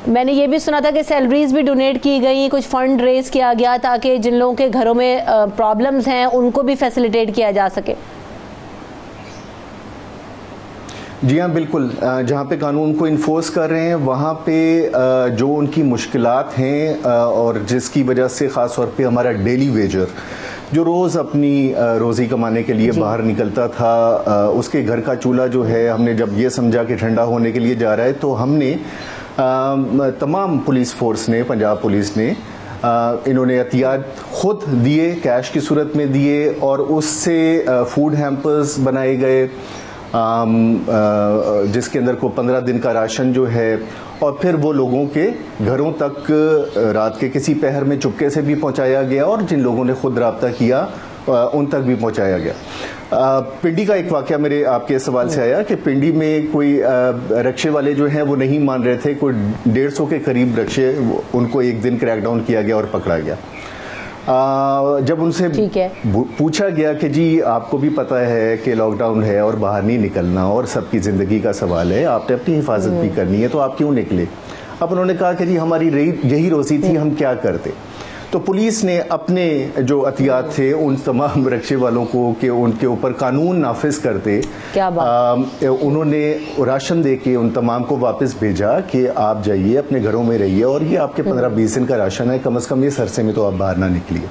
मैंने ये भी सुना था कि सैलरीज भी डोनेट की गई, कुछ फंड रेज किया गया ताकि जिन लोगों के घरों में प्रॉब्लम्स हैं उनको भी फैसिलिटेट किया जा सके। जी हाँ, बिल्कुल। जहाँ पे कानून को इन्फोर्स कर रहे हैं वहाँ पे जो उनकी मुश्किलात हैं और जिसकी वजह से ख़ास तौर पे हमारा डेली वेजर जो रोज़ अपनी रोज़ी कमाने के लिए बाहर निकलता था, उसके घर का चूल्हा जो है, हमने जब ये समझा कि ठंडा होने के लिए जा रहा है तो हमने तमाम पुलिस फोर्स ने, पंजाब पुलिस ने, इन्होंने एहतियात खुद दिए, कैश की सूरत में दिए और उससे फूड हैम्पर्स बनाए गए जिसके अंदर को 15 दिन का राशन जो है, और फिर वो लोगों के घरों तक रात के किसी पहर में चुपके से भी पहुंचाया गया और जिन लोगों ने खुद राब्ता किया उन तक भी पहुंचाया गया। पिंडी का एक वाकया मेरे आपके सवाल से आया कि पिंडी में कोई रक्शे वाले जो हैं वो नहीं मान रहे थे, कोई 150 के करीब रक्शे, उनको एक दिन क्रैकडाउन किया गया और पकड़ा गया। जब उनसे पूछा गया कि जी आपको भी पता है कि लॉकडाउन है और बाहर नहीं निकलना और सबकी ज़िंदगी का सवाल है, आपने अपनी हिफाजत भी करनी है, तो आप क्यों निकले? अब उन्होंने कहा कि जी हमारी यही रोज़ी थी, हम क्या करते। तो पुलिस ने अपने जो एहतियात थे उन तमाम रक्शे वालों को कि उनके ऊपर कानून नाफिज करते, क्या बात? उन्होंने राशन दे के उन तमाम को वापस भेजा कि आप जाइए अपने घरों में रहिए और ये आपके 15-20 दिन का राशन है, कम से कम इस अरसे में तो आप बाहर ना निकलिए।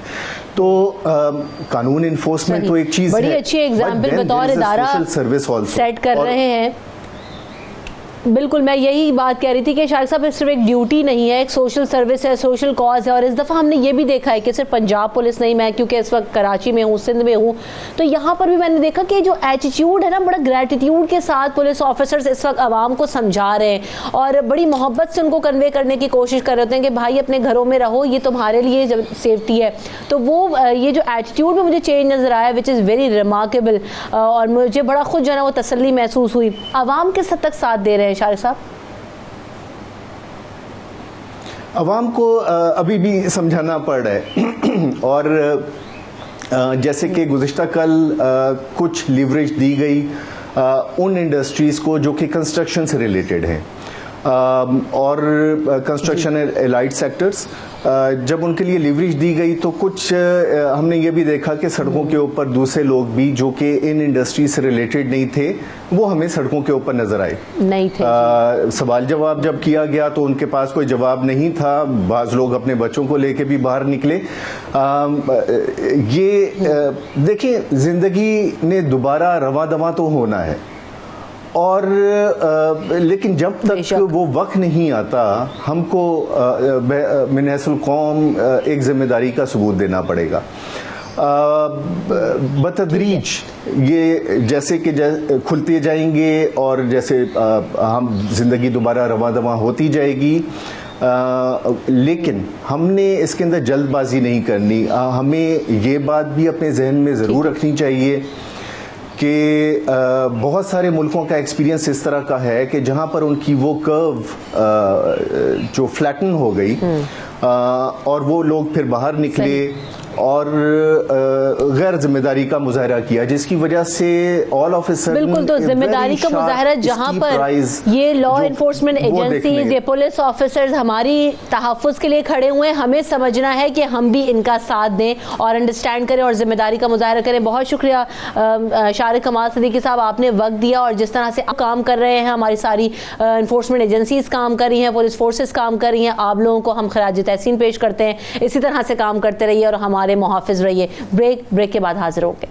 तो कानून इन्फोर्समेंट तो एक चीज है, बड़ी अच्छी एग्जाम्पल बतौर इदारा सेट कर रहे हैं। बिल्कुल, मैं यही बात कह रही थी कि शारिक साहब सिर्फ एक ड्यूटी नहीं है, एक सोशल सर्विस है, सोशल कॉज है। और इस दफ़ा हमने ये भी देखा है कि सिर्फ पंजाब पुलिस नहीं, मैं क्योंकि इस वक्त कराची में हूँ, सिंध में हूँ, तो यहाँ पर भी मैंने देखा कि जो एटीट्यूड है ना, बड़ा ग्रेटिट्यूड के साथ पुलिस ऑफिसर्स इस वक्त आवाम को समझा रहे हैं और बड़ी मोहब्बत से उनको कन्वे करने की कोशिश कर रहे हैं कि भाई अपने घरों में रहो, ये तुम्हारे लिए सेफ्टी है। तो वो ये जो एटीट्यूड में मुझे चेंज नज़र आया विच इज़ वेरी रिमार्केबल, और मुझे बड़ा खुद जो है ना वो तसल्ली महसूस हुई। आवाम किस हद तक साथ दे रहे हैं शारिक साहब? अवाम को अभी भी समझाना पड़ रहा है और जैसे कि गुज़िश्ता कल कुछ लीवरेज दी गई उन इंडस्ट्रीज़ को जो कि कंस्ट्रक्शन से रिलेटेड हैं और कंस्ट्रक्शन एलाइड सेक्टर्स, जब उनके लिए लीवरेज दी गई तो कुछ हमने ये भी देखा कि सड़कों के ऊपर दूसरे लोग भी जो कि इन इंडस्ट्री से रिलेटेड नहीं थे वो हमें सड़कों के ऊपर नजर आए, नहीं थे। सवाल जवाब जब किया गया तो उनके पास कोई जवाब नहीं था, बाज़ लोग अपने बच्चों को लेके भी बाहर निकले। ये देखिए, ज़िंदगी ने दोबारा रवा दवा तो होना है और लेकिन जब तक वो वक्त नहीं आता हमको मिनहसुल कौम एक जिम्मेदारी का सबूत देना पड़ेगा। बतदरीज ये जैसे कि खुलते जाएंगे और जैसे हम जिंदगी दोबारा रवा दवा होती जाएगी, लेकिन हमने इसके अंदर जल्दबाजी नहीं करनी। हमें ये बात भी अपने जहन में ज़रूर रखनी चाहिए कि बहुत सारे मुल्कों का एक्सपीरियंस इस तरह का है कि जहाँ पर उनकी वो कर्व जो फ्लैटन हो गई और वो लोग फिर बाहर निकले और गैर जिम्मेदारी का मुजाहरा किया, जिसकी वजह से ऑल ऑफ बिल्कुल, तो जिम्मेदारी का मुजाहरा जहां पर ये लॉ एनफोर्समेंट एजेंसीज, ये पुलिस ऑफिसर्स हमारी तहफ़्फ़ुज़ के लिए खड़े हुए हैं, हमें समझना है कि हम भी इनका साथ दें और अंडरस्टैंड करें और जिम्मेदारी का मुजाहरा करें। बहुत शुक्रिया शारिक कमाल सिद्दीकी साहब, आपने वक्त दिया और जिस तरह से आप काम कर रहे हैं, हमारी सारी एनफोर्समेंट एजेंसीज काम कर रही हैं, पुलिस फोर्सेज काम कर रही हैं, आप लोगों को हम खराज तहसीन पेश करते हैं। इसी तरह से काम करते रहिए और हमारे मुहाफिज रहिए। ब्रेक के बाद हाजिर होंगे।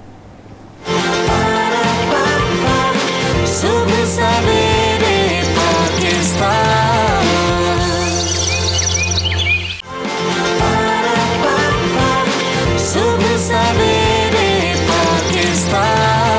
सुबह सवेरे पाकिस्तान, सुबह सवेरे Pakistan.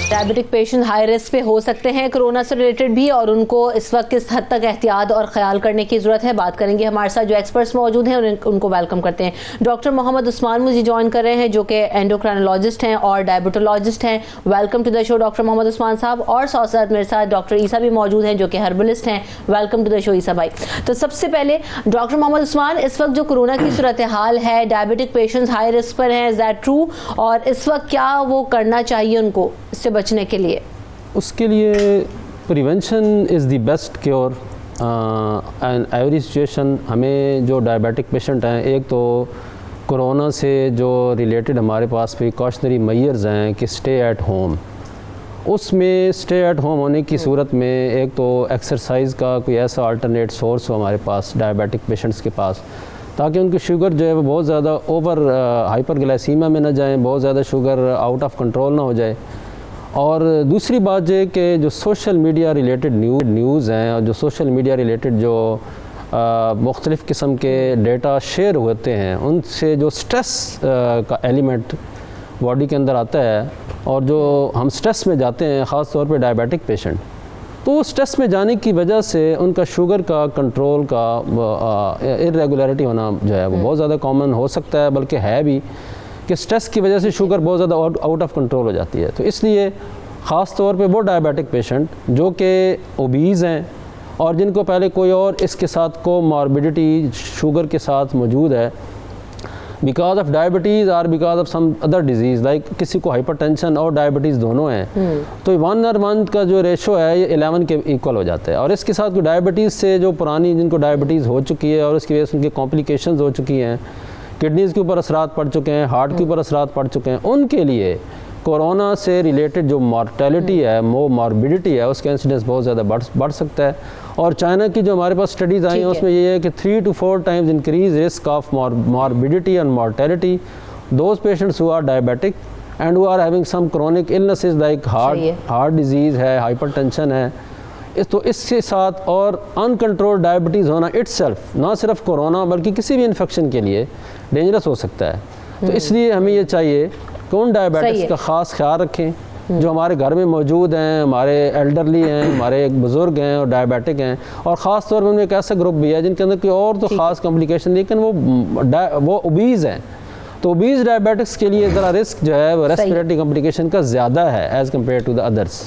Diabetic patient high risk पे हो सकते हैं कोरोना से रिलेटेड भी, और उनको इस वक्त किस हद तक एहतियात और ख्याल करने की ज़रूरत है, बात करेंगे। हमारे साथ जो एक्सपर्ट्स मौजूद हैं उनको वेलकम करते हैं। डॉक्टर मोहम्मद उस्मान मुझे ज्वाइन कर रहे हैं जो कि एंडोक्राइनोलॉजिस्ट हैं और डायबिटोलॉजिस्ट हैं। Welcome to the show doctor Mohammad Usman sahab. और साथ मेरे साथ डॉक्टर ईसा भी मौजूद हैं जो कि हर्बलिस्ट हैं। वेलकम टू द शो ईसा भाई। तो सबसे पहले डॉक्टर मोहम्मद उस्मान, इस वक्त जो कोरोना की सूरत हाल है, डायबिटिक पेशेंट्स हाई रिस्क पर हैं, इज दैट ट्रू? और इस वक्त क्या वो करना चाहिए उनको इससे बचने के लिए? उसके लिए prevention is the best cure and every situation. हमें जो डायबिटिक पेशेंट हैं, एक तो कोरोना से जो रिलेटेड हमारे पास प्रिकॉशनरी मेजर्स हैं कि स्टे एट होम, उसमें स्टे एट होम होने की सूरत में एक तो एक्सरसाइज का कोई ऐसा अल्टरनेट सोर्स हो हमारे पास डायबिटिक पेशेंट्स के पास, ताकि उनकी शुगर जो है वो बहुत ज़्यादा ओवर हाइपरग्लाइसीमिया में ना जाएँ, बहुत ज़्यादा शुगर आउट ऑफ कंट्रोल ना हो जाए। और दूसरी बात ये कि जो सोशल मीडिया रिलेटेड न्यूज़ हैं और जो सोशल मीडिया रिलेटेड जो मुख्तलिफ़ किस्म के डेटा शेयर होते हैं, उनसे जो स्ट्रेस का एलिमेंट बॉडी के अंदर आता है और जो हम स्ट्रेस में जाते हैं, ख़ास तौर पे डायबिटिक पेशेंट, तो स्ट्रेस में जाने की वजह से उनका शुगर का कंट्रोल का इरेगुलरिटी होना जो है वो बहुत ज़्यादा कॉमन हो सकता है, बल्कि है भी। कि स्ट्रेस की वजह से शुगर बहुत ज़्यादा आउट ऑफ कंट्रोल हो जाती है। तो इसलिए ख़ास तौर पे वो डायबिटिक पेशेंट जो कि ओबीज़ हैं और जिनको पहले कोई और इसके साथ कोमॉर्बिडिटी शुगर के साथ मौजूद है, बिकॉज ऑफ डायबिटीज़ और because of some other disease like किसी को हाइपरटेंशन और डायबिटीज़ दोनों हैं, तो 1:1 का जो रेशो है ये 11 के इक्वल हो जाता है। और इसके साथ कोई डायबिटीज़ से जो पुरानी जिनको डायबिटीज़ हो चुकी है और उसकी वजह से उनकी कॉम्प्लिकेशंस हो चुकी हैं, किडनीज़ के ऊपर असरात पड़ चुके हैं, हार्ट के ऊपर असरात पड़ चुके हैं, उनके लिए कोरोना से रिलेटेड जो मॉर्टेलिटी है, वो मॉर्बिडिटी है, उसका इंसिडेंस बहुत ज़्यादा बढ़ सकता है। और चाइना की जो हमारे पास स्टडीज़ आई हैं उसमें ये है कि 3 to 4 times increase risk of morbidity and mortality those patients who are diabetic and who are having some chronic illnesses like heart disease है, हाइपरटेंशन है। तो इसके साथ और अनकंट्रोल्ड डायबिटीज़ होना इट्सेल्फ ना सिर्फ कोरोना बल्कि किसी भी इन्फेक्शन के लिए डेंजरस हो सकता है। तो इसलिए हमें ये चाहिए कि उन डायबिटिक्स का ख़ास ख्याल रखें जो हमारे घर में मौजूद हैं, हमारे एल्डरली हैं, हमारे बुज़ुर्ग हैं और डायबिटिक हैं, और ख़ास तौर पर उनमें एक ऐसा ग्रुप भी है जिनके अंदर कोई और तो ख़ास कॉम्प्लिकेशन, लेकिन वो ओबीज़ हैं। तो ओबीज़ डायबिटिक्स के लिए ज़रा रिस्क जो है वो रेस्पिरेटरी कॉम्प्लिकेशन का ज़्यादा है as compare to the others.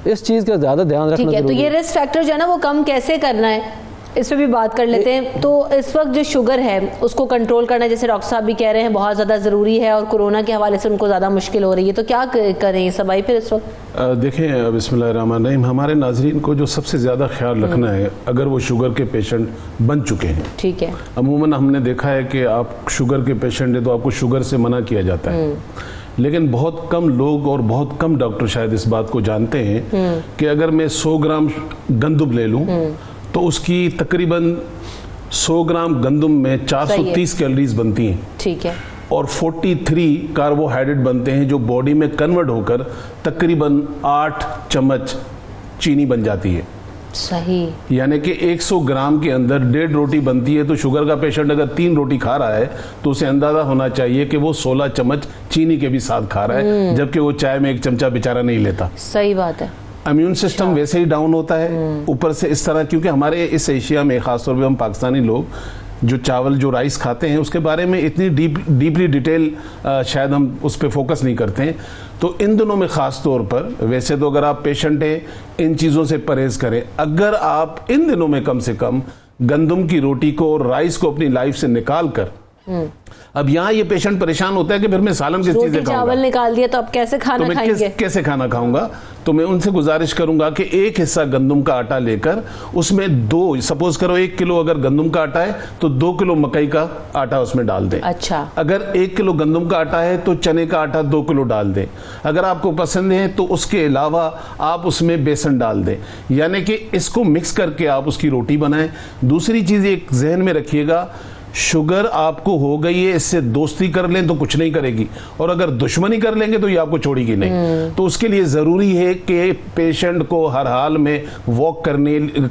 इस चीज़ का ज़्यादा ध्यान रखना ठीक है। तो ये रिस्क फैक्टर जो है ना वो कम कैसे करना है, इस पर भी बात कर लेते हैं। तो इस वक्त जो शुगर है उसको कंट्रोल करना, जैसे डॉक्टर साहब भी कह रहे हैं, बहुत ज़्यादा ज़रूरी है और कोरोना के हवाले से उनको ज़्यादा मुश्किल हो रही है, तो क्या करें सब भाई फिर इस वक्त? देखें, बिस्मिल्लाहिर्रहमानिर्रहीम, हमारे नाजरीन को जो सबसे ज़्यादा ख्याल रखना है अगर वो शुगर के पेशेंट बन चुके हैं, ठीक है, अमूमन हमने देखा है कि आप शुगर के पेशेंट है तो आपको शुगर से मना किया जाता है, लेकिन बहुत कम लोग और बहुत कम डॉक्टर शायद इस बात को जानते हैं कि अगर मैं 100 ग्राम गंदम ले लूं तो उसकी तकरीबन 100 ग्राम गंदम में 430 कैलोरीज बनती हैं, ठीक है, और 43 कार्बोहाइड्रेट बनते हैं जो बॉडी में कन्वर्ट होकर तकरीबन 8 चम्मच चीनी बन जाती है। सही, यानी कि 100 ग्राम के अंदर 1.5 रोटी बनती है। तो शुगर का पेशेंट अगर 3 रोटी खा रहा है तो उसे अंदाजा होना चाहिए कि वो 16 चम्मच चीनी के भी साथ खा रहा है, जबकि वो चाय में 1 चमचा बेचारा नहीं लेता। सही बात है। इम्यून सिस्टम वैसे ही डाउन होता है ऊपर से इस तरह, क्योंकि हमारे इस एशिया में खासतौर पे हम पाकिस्तानी लोग जो चावल जो राइस खाते हैं उसके बारे में इतनी डीपली डिटेल शायद हम उस पर फोकस नहीं करते हैं। तो इन दिनों में ख़ास तौर पर, वैसे तो अगर आप पेशेंट हैं इन चीज़ों से परहेज़ करें। अगर आप इन दिनों में कम से कम गंदम की रोटी को और राइस को अपनी लाइफ से निकाल कर, अब यहाँ ये पेशेंट परेशान होता है कि फिर मैं सालन किस चीज़ से खाऊंगा, चावल निकाल दिया तो अब कैसे खाना खाएंगे, कैसे खाना खाऊंगा। तो मैं उनसे गुजारिश करूंगा कि एक हिस्सा गंदम का आटा लेकर उसमें 2, सपोज करो 1 किलो अगर गंदम का आटा है तो 2 किलो मकई का आटा उसमें डाल दें। अच्छा, अगर 1 किलो गंदम का आटा है तो चने का आटा 2 किलो डाल दें। अगर आपको पसंद है तो उसके अलावा आप उसमें बेसन डाल दें, यानी कि इसको मिक्स करके आप उसकी रोटी बनाएं। दूसरी चीज़ एक जहन में रखिएगा, शुगर आपको हो गई है, इससे दोस्ती कर लें तो कुछ नहीं करेगी, और अगर दुश्मनी कर लेंगे तो ये आपको छोड़ेगी नहीं। तो उसके लिए ज़रूरी है कि पेशेंट को हर हाल में वॉक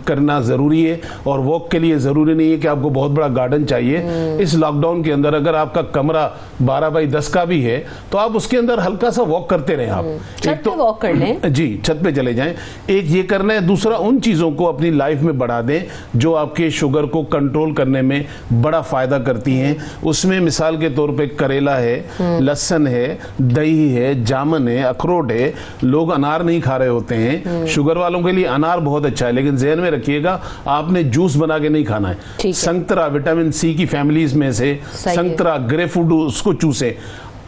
करना ज़रूरी है, और वॉक के लिए ज़रूरी नहीं है कि आपको बहुत बड़ा गार्डन चाहिए। इस लॉकडाउन के अंदर अगर आपका कमरा 12 बाई 10 का भी है तो आप उसके अंदर हल्का सा वॉक करते रहें। आप छत पे वॉक कर लें, जी छत पे चले जाएं। एक ये करना है, दूसरा उन चीज़ों को अपनी लाइफ में बढ़ा दें जो आपके शुगर को कंट्रोल करने में बड़ा फायदा करती हैं। उसमें मिसाल के तौर पे करेला है, लहसुन है, दही है, जामुन है, अखरोट है। लोग अनार नहीं खा रहे होते हैं, शुगर वालों के लिए अनार बहुत अच्छा है, लेकिन ज़हन में रखिएगा आपने जूस बना के नहीं खाना है। संतरा विटामिन सी की फैमिलीज में से संतरा, ग्रेपफ्रूट, उसको चूसे।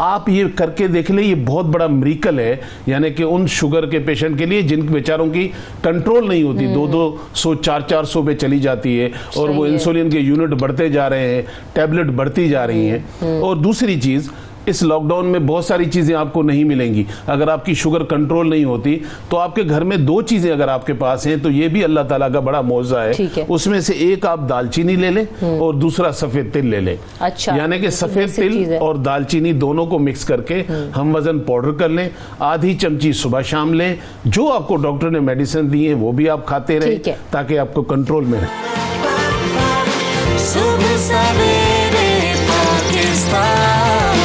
आप ये करके देख लें, ये बहुत बड़ा मिरेकल है, यानी कि उन शुगर के पेशेंट के लिए जिन बेचारों की कंट्रोल नहीं होती, 200 400 पे चली जाती है, और वो इंसुलिन के यूनिट बढ़ते जा रहे हैं, टैबलेट बढ़ती जा रही हैं। और दूसरी चीज़, इस लॉकडाउन में बहुत सारी चीज़ें आपको नहीं मिलेंगी। अगर आपकी शुगर कंट्रोल नहीं होती तो आपके घर में 2 चीज़ें अगर आपके पास हैं तो ये भी अल्लाह ताला का बड़ा मौज़ा है। उसमें से एक आप दालचीनी ले लें और दूसरा सफ़ेद तिल ले लें। अच्छा, यानी कि सफ़ेद तिल और दालचीनी दोनों को मिक्स करके हम वज़न पाउडर कर लें। आधी चमची सुबह शाम लें। जो आपको डॉक्टर ने मेडिसिन दी है वो भी आप खाते रहें ताकि आपको कंट्रोल में रहे। सुबह सवेरे पाकिस्तान,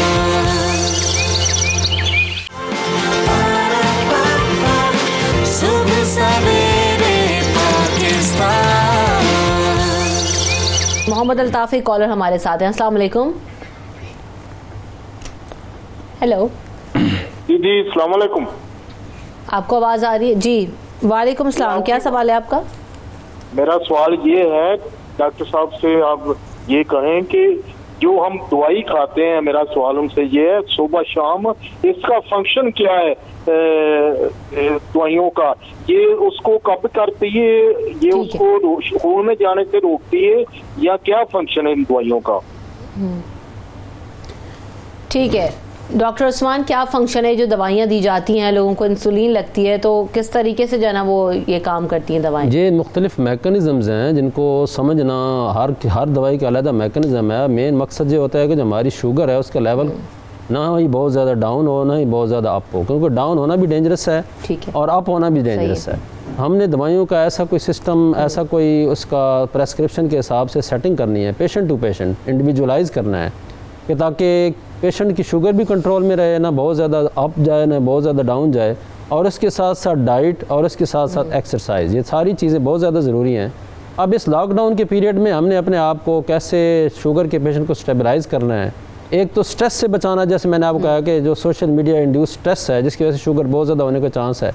सुबह सवेरे पाकिस्तान। मोहम्मद अल्ताफ़ कॉलर हमारे साथ हैं। अस्सलाम वालेकुम। हेलो जी अस्सलाम वालेकुम। आपको आवाज़ आ रही है जी? वालेकुम सलाम, क्या सवाल है आपका? मेरा सवाल ये है डॉक्टर साहब से, आप ये कहें कि जो हम दवाई खाते हैं, मेरा सवाल उनसे ये है सुबह शाम, इसका फंक्शन क्या है दवाइयों का? ये उसको कब करती है? ये उसको खून में जाने से रोकती है या क्या फंक्शन है इन दवाइयों का? ठीक है डॉक्टर उस्मान, क्या फंक्शन है जो दवाइयाँ दी जाती हैं, लोगों को इंसुलिन लगती है, तो किस तरीके से जो है ना वो ये काम करती हैं दवाएं? ये मुख्तलिफ मैकेनिज़म्स हैं जिनको समझना, हर दवाई का अलग मैकेनिज़्म है। मेन मकसद ये होता है कि जो हमारी शुगर है उसका लेवल ना ही बहुत ज़्यादा डाउन हो ना ही बहुत ज़्यादा अप हो, क्योंकि डाउन होना भी डेंजरस है और अप होना भी डेंजरस है। हमने दवाइयों का ऐसा कोई सिस्टम, ऐसा कोई उसका प्रेस्क्रिप्शन के हिसाब से सेटिंग करनी है, पेशेंट टू पेशेंट इंडिविजुअलाइज़ करना है कि ताकि पेशेंट की शुगर भी कंट्रोल में रहे, ना बहुत ज़्यादा अप जाए ना बहुत ज़्यादा डाउन जाए, और इसके साथ साथ डाइट और इसके साथ साथ एक्सरसाइज, ये सारी चीज़ें बहुत ज़्यादा ज़रूरी हैं। अब इस लॉकडाउन के पीरियड में हमने अपने आप को कैसे शुगर के पेशेंट को स्टेबलाइज़ करना है। एक तो स्ट्रेस से बचाना, जैसे मैंने आपको कहा कि जो सोशल मीडिया इंड्यूस स्ट्रेस है जिसकी वजह से शुगर बहुत ज़्यादा होने का चांस है,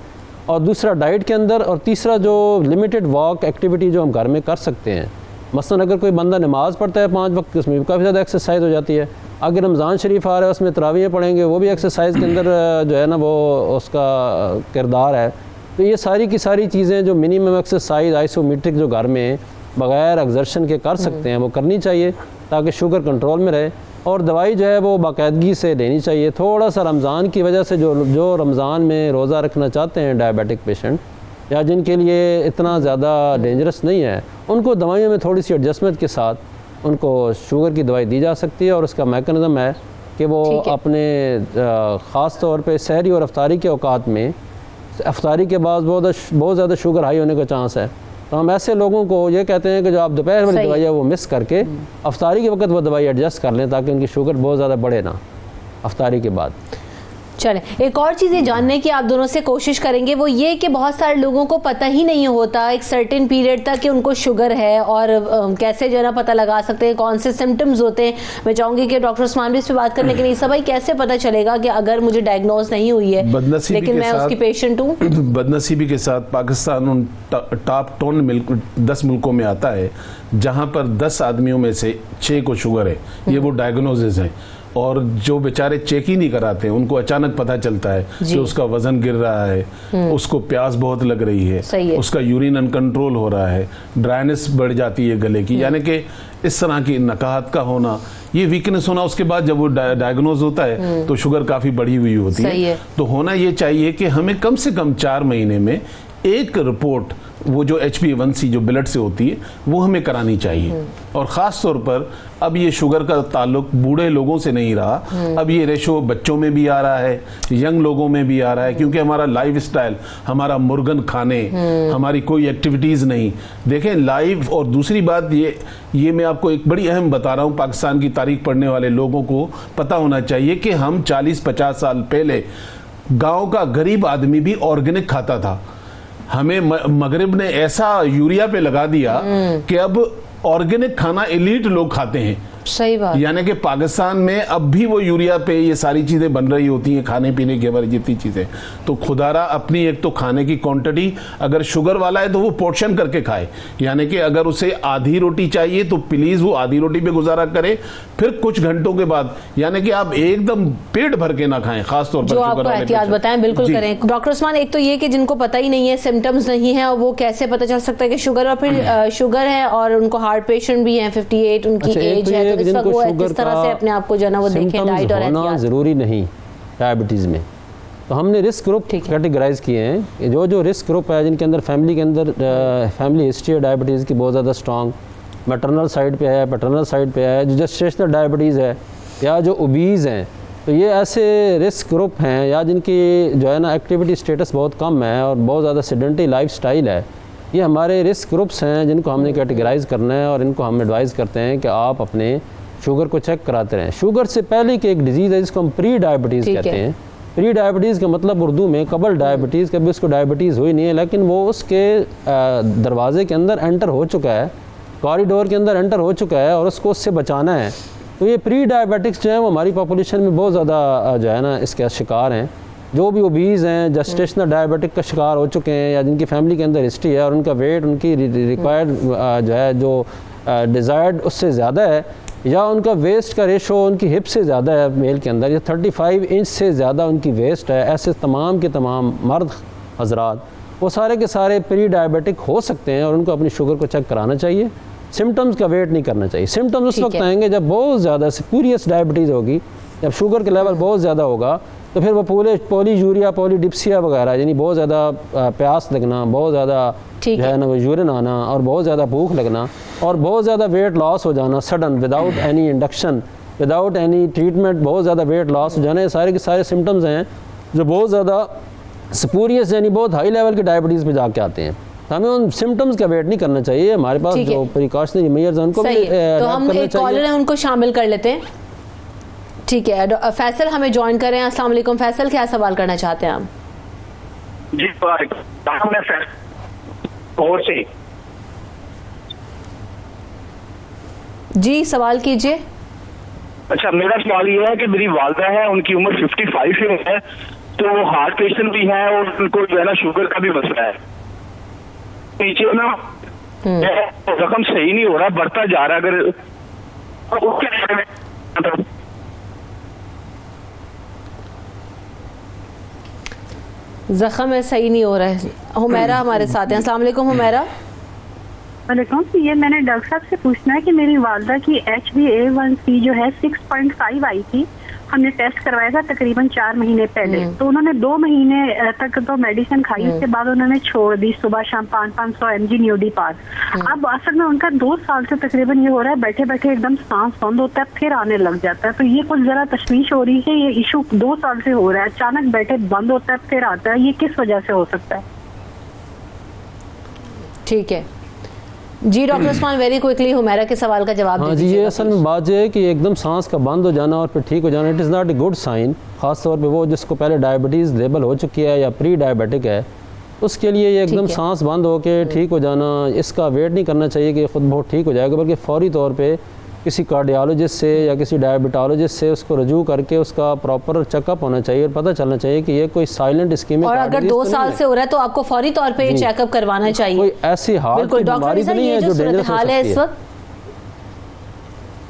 और दूसरा डाइट के अंदर, और तीसरा जो लिमिटेड वॉक एक्टिविटी जो हम घर में कर सकते हैं। मसलन अगर कोई बंदा नमाज़ पढ़ता है 5 वक्त, उसमें भी काफ़ी ज़्यादा एक्सरसाइज हो जाती है। अगर रमज़ान शरीफ आ रहा है उसमें तरावीह पढ़ेंगे, वो भी एक्सरसाइज के अंदर जो है ना वो उसका किरदार है। तो ये सारी की सारी चीज़ें जो मिनिमम एक्सरसाइज आइसोमेट्रिक जो घर में बग़ैर एक्सर्शन के कर सकते हैं वो करनी चाहिए ताकि शुगर कंट्रोल में रहे, और दवाई जो है वो बाकायदगी से लेनी चाहिए। थोड़ा सा रमज़ान की वजह से जो रमज़ान में रोज़ा रखना चाहते हैं डायबिटिक पेशेंट या जिनके लिए इतना ज़्यादा डेंजरस नहीं है, उनको दवाइयों में थोड़ी सी एडजस्टमेंट के साथ उनको शुगर की दवाई दी जा सकती है। और उसका मैकेनिज़्म है कि वो अपने ख़ास तौर पे सहरी और अफ्तारी के औकात में, अफ्तारी के बाद बहुत ज़्यादा शुगर हाई होने का चांस है, तो हम ऐसे लोगों को ये कहते हैं कि जो आप दोपहर वाली दवाई है वो मिस करके अफ्तारी के वक्त वो दवाई एडजस्ट कर लें ताकि उनकी शुगर बहुत ज़्यादा बढ़े ना अफ्तारी के बाद। चले, एक और चीज़ ये जानने की आप दोनों से कोशिश करेंगे, वो ये कि बहुत सारे लोगों को पता ही नहीं होता एक सर्टेन पीरियड तक कि उनको शुगर है, और कैसे जो है ना पता लगा सकते हैं, कौन से सिम्टम्स होते हैं। मैं चाहूँगी कि डॉक्टर उस्मान भी इस पर बात करने के लिए, सब भाई कैसे पता चलेगा कि अगर मुझे डायग्नोज नहीं हुई है लेकिन मैं उसकी पेशेंट हूँ? बदनसीबी के साथ पाकिस्तान उन टॉप 10 मुल्कों में आता है जहाँ पर 10 आदमियों में से 6 को शुगर है। ये वो डायग्नोसिस है, और जो बेचारे चेक ही नहीं कराते उनको अचानक पता चलता है कि उसका वजन गिर रहा है, उसको प्यास बहुत लग रही है, उसका यूरिन अनकंट्रोल हो रहा है, ड्राइनेस बढ़ जाती है गले की, यानी कि इस तरह की नकाहत का होना, ये वीकनेस होना। उसके बाद जब वो डायग्नोज होता है तो शुगर काफ़ी बढ़ी हुई होती है। तो होना ये चाहिए कि हमें कम से कम 4 महीने में एक रिपोर्ट, वो जो HbA1c जो ब्लड से होती है वो हमें करानी चाहिए। और ख़ास तौर पर अब ये शुगर का ताल्लुक बूढ़े लोगों से नहीं रहा, अब ये रेशो बच्चों में भी आ रहा है, यंग लोगों में भी आ रहा है, क्योंकि हमारा लाइफस्टाइल, हमारा मुर्गन खाने, हमारी कोई एक्टिविटीज़ नहीं। देखें लाइव, और दूसरी बात ये मैं आपको एक बड़ी अहम बता रहा हूँ, पाकिस्तान की तारीख पढ़ने वाले लोगों को पता होना चाहिए कि हम 40-50 साल पहले गाँव का गरीब आदमी भी ऑर्गेनिक खाता था। हमें मगरिब ने ऐसा यूरिया पे लगा दिया कि अब ऑर्गेनिक खाना एलीट लोग खाते हैं। सही बात। यानी कि पाकिस्तान में अब भी वो यूरिया पे ये सारी चीज़ें बन रही होती हैं, खाने पीने की हमारी जितनी चीज़ें। तो खुदारा अपनी एक तो खाने की क्वांटिटी, अगर शुगर वाला है तो वो पोर्शन करके खाए, यानी कि अगर उसे आधी रोटी चाहिए तो प्लीज़ वो आधी रोटी पे गुजारा करे, फिर कुछ घंटों के बाद, यानी कि आप एकदम पेट भर के ना खाएं, खासतौर पर जो आपको एहतियात बताएं बिल्कुल करें। डॉक्टर उस्मान, एक तो ये कि जिनको पता ही नहीं है, सिम्टम्स नहीं है, वो कैसे पता चल सकता है कि शुगर, और फिर शुगर है और उनको हार्ट पेशेंट भी हैं, 58 उनकी एज है, तो इस वक्त वो किस तरह से अपने आप को जो है ना वो देखें, डाइट और एहतियात? ज़रूरी नहीं डायबिटीज़ में, तो हमने रिस्क ग्रुप कैटेगराइज किए हैं कि जो रिस्क ग्रुप है जिनके अंदर फैमिली के अंदर फैमिली हिस्ट्री है डायबिटीज़ की बहुत ज़्यादा स्ट्रॉन्ग, मैटरनल साइड पे है, पैटर्नल साइड पे है, जो जेस्टेशनल डायबिटीज़ है, या जो ओबीज़ हैं, तो ये ऐसे रिस्क ग्रुप हैं, या जिनकी जो है ना एक्टिविटी स्टेटस बहुत कम है और बहुत ज़्यादा सेडेंटरी लाइफ स्टाइल है, ये हमारे रिस्क ग्रुप्स हैं जिनको हमने कैटेगराइज करना है। और इनको हम एडवाइज़ करते हैं कि आप अपने शुगर को चेक कराते रहें। शुगर से पहले की एक डिजीज़ है जिसको हम प्री डायबिटीज़ कहते हैं। प्री डायबिटीज़ का मतलब उर्दू में कबल डायबिटीज़, कभी उसको डायबिटीज़ हुई नहीं है, लेकिन वो उसके दरवाजे के अंदर एंटर हो चुका है, कॉरिडोर के अंदर एंटर हो चुका है, और उसको उससे बचाना है। तो ये प्री डायबिटिक्स जो हैं वो हमारी पॉपुलेशन में बहुत ज़्यादा जो है ना इसके शिकार हैं। जो भी ओबीज़ हैं, जेस्टेशनल डायबिटिक का शिकार हो चुके हैं या जिनकी फैमिली के अंदर हिस्ट्री है और उनका वेट उनकी रिक्वायर्ड जो है जो डिज़ायर्ड उससे ज़्यादा है, या उनका वेस्ट का रेशो उनकी हिप से ज़्यादा है मेल के अंदर, या 35 इंच से ज़्यादा उनकी वेस्ट है, ऐसे तमाम के तमाम मर्द हजरात वो सारे के सारे प्री डायबिटिक हो सकते हैं और उनको अपनी शुगर को चेक कराना चाहिए। सिम्टम्स का वेट नहीं करना चाहिए। सिम्टम्स उस वक्त आएंगे जब बहुत ज़्यादा स्पूरियस डायबिटीज़ होगी, जब शुगर का लेवल बहुत ज़्यादा होगा, तो फिर वो पॉलीयूरिया, पॉलीडिप्सिया वगैरह, यानी बहुत ज़्यादा प्यास लगना, बहुत ज़्यादा जो है ना वो यूरिन आना और बहुत ज़्यादा भूख लगना और बहुत ज़्यादा वेट लॉस हो जाना sudden, without any induction, without any treatment, बहुत ज़्यादा वेट लॉस हो जाना, ये सारे के सारे सिम्टम्स हैं जो बहुत ज़्यादा स्पूरियस यानी बहुत हाई लेवल के डायबिटीज़ पे जाके आते हैं। हमें उन सिम्टम्स का वेट नहीं करना चाहिए। हमारे पास जो प्रिकॉशनरी मेजर्स हैं उनको भी तो हम एक कॉलर है उनको शामिल कर लेते हैं। ठीक है, फैसल हमें ज्वाइन करें। अस्सलाम वालेकुम फैसल, क्या सवाल करना चाहते हैं आप? जी और से जी सवाल कीजिए। अच्छा, मेरा सवाल ये है कि मेरी वालदा है, उनकी उम्र 55 है, तो वो हार्ट पेशेंट भी है और उनको जो है ना शुगर का भी मसला है। पीछे ना रकम सही नहीं हो रहा, बढ़ता जा रहा है। अगर जख्म है सही नहीं हो रहा है। हुमैरा हमारे साथ हैं। अस्सलाम वालेकुम हुमैरा। वालेकुम। ये मैंने डॉक्टर साहब से पूछना है कि मेरी वालदा की HbA1c जो है 6.5 आई थी। हमने टेस्ट करवाया था तकरीबन 4 महीने पहले, तो उन्होंने 2 महीने तक तो मेडिसिन खाई, उसके बाद उन्होंने छोड़ दी, सुबह शाम 500 mg न्यूडीपार। अब असल में उनका 2 साल से तकरीबन ये हो रहा है, बैठे बैठे एकदम सांस बंद होता है फिर आने लग जाता है। तो ये कुछ जरा तशवीश हो रही है, ये इशू 2 साल से हो रहा है, अचानक बैठे बंद होता है फिर आता है, ये किस वजह से हो सकता है? ठीक है जी doctor Usman, very quickly Humaira के सवाल का जवाब हाँ जी, ये असल में बात ये है कि एकदम सांस का बंद हो जाना और फिर ठीक हो जाना, it is not a good sign. ख़ास तौर पे वो जिसको पहले डायबिटीज़ लेबल हो चुकी है या प्री डायबिटिक है, उसके लिए ये एकदम सांस बंद हो के ठीक हो जाना, इसका वेट नहीं करना चाहिए कि ख़ुद बहुत ठीक हो जाएगा, बल्कि फ़ौरी तौर पे किसी कार्डियोलॉजिस्ट से या किसी डायबिटोलॉजिस्ट से उसको रजू करके उसका प्रॉपर चेकअप होना चाहिए और पता चलना चाहिए कि ये कोई साइलेंट इस्कीमिक और अगर 2 साल से हो रहा है तो आपको फौरी तौर पे ये चेकअप करवाना चाहिए। कोई ऐसी हार्ट की बीमारी तो नहीं है जो डेंजरस हो सकती है इस वक्त।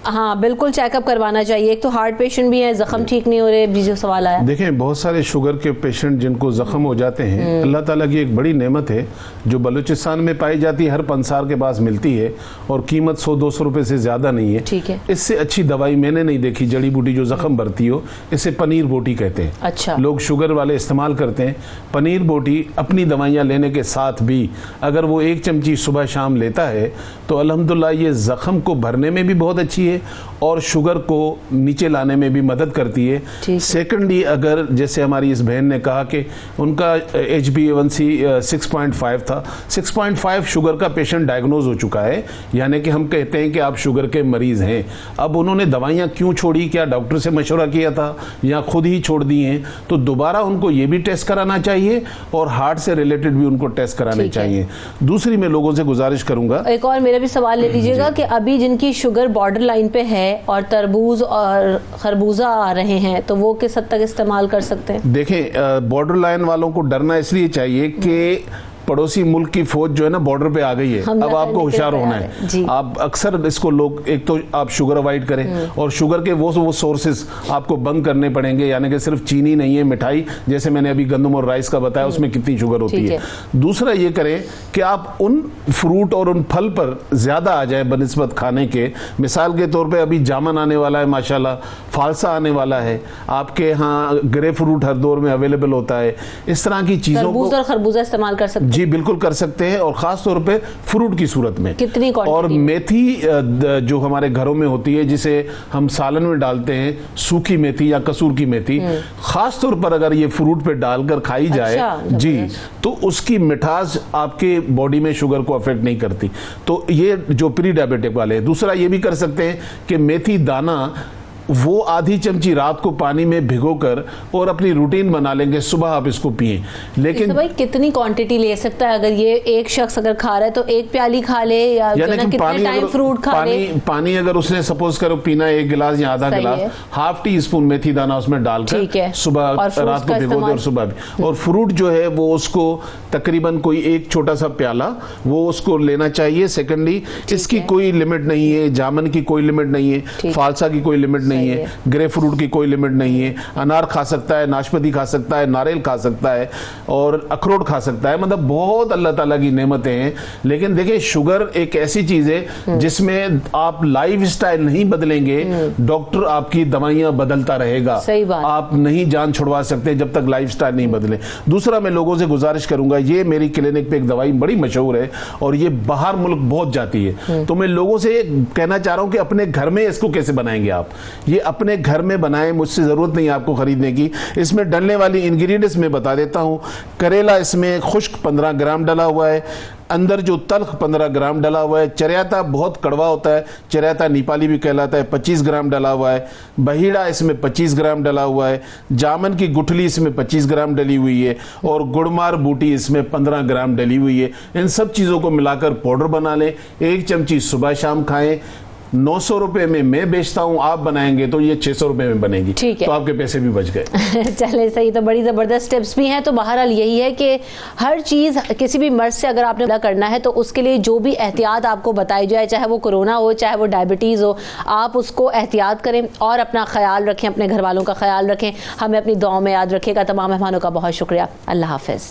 हाँ बिल्कुल चेकअप करवाना चाहिए। एक तो हार्ट पेशेंट भी है, जख्म ठीक नहीं हो रहे, जी जो सवाल आया। देखें बहुत सारे शुगर के पेशेंट जिनको जख्म हो जाते हैं, अल्लाह ताला की एक बड़ी नेमत है जो बलूचिस्तान में पाई जाती है, हर पंसार के पास मिलती है और कीमत 100-200 रुपए से ज़्यादा नहीं है। ठीक है, इससे अच्छी दवाई मैंने नहीं देखी जड़ी बूटी जो जख्म भरती हो, इसे पनीर बोटी कहते हैं। अच्छा, लोग शुगर वाले इस्तेमाल करते हैं पनीर बोटी। अपनी दवाइयाँ लेने के साथ भी अगर वो 1 चमची सुबह शाम लेता है तो अल्हम्दुलिल्लाह ये जख्म को भरने में भी बहुत अच्छी है और शुगर को नीचे लाने में भी मदद करती है। सेकेंडली अगर जैसे हमारी इस बहन ने कहा कि उनका HbA1c 6.5 था, 6.5 शुगर का पेशेंट डायग्नोज हो चुका है, यानी कि हम कहते हैं कि आप शुगर के मरीज हैं। अब उन्होंने दवाइयाँ क्यों छोड़ी, क्या डॉक्टर से मशवरा किया था या खुद ही छोड़ दी हैं, तो दोबारा उनको ये भी टेस्ट कराना चाहिए और हार्ट से रिलेटेड भी उनको टेस्ट कराने चाहिए। दूसरी मैं लोगों से गुजारिश करूंगा, एक और मेरा भी सवाल ले लीजिएगा कि अभी जिनकी शुगर बॉर्डर लाइन पे है और तरबूज और खरबूजा आ रहे हैं तो वो किस हद तक इस्तेमाल कर सकते हैं? देखें बॉर्डर लाइन वालों को डरना इसलिए चाहिए कि पड़ोसी मुल्क की फौज जो है ना बॉर्डर पे आ गई है, अब आपको होशियार होना है। आप अक्सर इसको लोग, एक तो आप शुगर अवॉइड करें और शुगर के वो सोर्सेज आपको बंद करने पड़ेंगे, यानी कि सिर्फ चीनी नहीं है, मिठाई जैसे मैंने अभी गंदम और राइस का बताया उसमें कितनी शुगर होती है। दूसरा ये करें कि आप उन फ्रूट और उन फल पर ज्यादा आ जाए बनिस्बत खाने के। मिसाल के तौर पर अभी जामन आने वाला है, माशाल्लाह फालसा आने वाला है, आपके यहाँ ग्रे फ्रूट हर दौर में अवेलेबल होता है। इस तरह की चीजों को और खरबूजा इस्तेमाल कर सकते हैं। जी बिल्कुल कर सकते हैं और खास तौर पे फ्रूट की सूरत में। कितनी और मेथी जो हमारे घरों में होती है जिसे हम सालन में डालते हैं, सूखी मेथी या कसूर की मेथी, खास तौर पर अगर ये फ्रूट पे डालकर खाई जाए जी तो उसकी मिठास आपके बॉडी में शुगर को अफेक्ट नहीं करती। तो ये जो प्री डायबिटिक वाले हैं। दूसरा ये भी कर सकते हैं कि मेथी दाना वो आधी चमची रात को पानी में भिगोकर और अपनी रूटीन बना लेंगे, सुबह आप इसको पिए। लेकिन भाई कितनी क्वांटिटी ले सकता है? अगर ये एक शख्स अगर खा रहा है तो एक प्याली खा ले, या कितने टाइम फ्रूट खा ले? पानी अगर उसने सपोज करो पीना 1 गिलास या आधा गिलास, हाफ टी स्पून मेथी दाना उसमें डालकर सुबह रात को भिगो दो और सुबह भी। और फ्रूट जो है वो उसको तकरीबन कोई एक छोटा सा प्याला वो उसको लेना चाहिए। सेकेंडली इसकी कोई लिमिट नहीं है, जामुन की कोई लिमिट नहीं है, फालसा की कोई लिमिट नहीं है, ग्रे फ्रूट की कोई लिमिट नहीं है। अनार खा सकता है, नाशपाती खा सकता है, नारियल खा सकता है और अखरोट खा सकता है। मतलब बहुत अल्लाह ताला की नेमतें हैं। लेकिन देखिए शुगर एक ऐसी चीज है जिसमें आप लाइफ स्टाइल नहीं बदलेंगे, डॉक्टर आपकी दवाइयां बदलता रहेगा। सही बात। आप नहीं जान छुड़वा सकते जब तक लाइफ स्टाइल नहीं बदले। दूसरा मैं लोगों से गुजारिश करूंगा, ये मेरी क्लिनिक पे एक दवाई बड़ी मशहूर है और ये बाहर मुल्क बहुत जाती है, तो मैं लोगों से कहना चाह रहा हूं कि अपने घर में इसको कैसे बनाएंगे आप। ये अपने घर में बनाएं, मुझसे जरूरत नहीं आपको खरीदने की। इसमें डलने वाली इंग्रेडिएंट्स मैं बता देता हूं। करेला इसमें खुश्क 15 ग्राम डला हुआ है, अंदर जो तल्ख 15 ग्राम डला हुआ है, चरियाता बहुत कड़वा होता है, चरियाता नेपाली भी कहलाता है, 25 ग्राम डला हुआ है, बहीड़ा इसमें 25 ग्राम डला हुआ है, जामन की गुठली इसमें 25 ग्राम डली हुई है और गुड़मार बूटी इसमें 15 ग्राम डली हुई है। इन सब चीज़ों को मिलाकर पाउडर बना लें, 1 चमची सुबह शाम खाएं। 900 रुपए में मैं बेचता हूं, आप बनाएंगे तो ये 600 रुपए में बनेगी। ठीक है, तो आपके पैसे भी बच गए। चले सही, तो बड़ी जबरदस्त टिप्स भी हैं। तो बहरहाल यही है कि हर चीज किसी भी मर्ज से अगर आपने करना है तो उसके लिए जो भी एहतियात आपको बताई जाए, चाहे वो कोरोना हो चाहे वो डायबिटीज हो, आप उसको एहतियात करें और अपना ख्याल रखें, अपने घर वालों का ख्याल रखें। हमें अपनी दुआओं में याद रखिएगा। तमाम मेहमानों का बहुत शुक्रिया। अल्लाह हाफिज।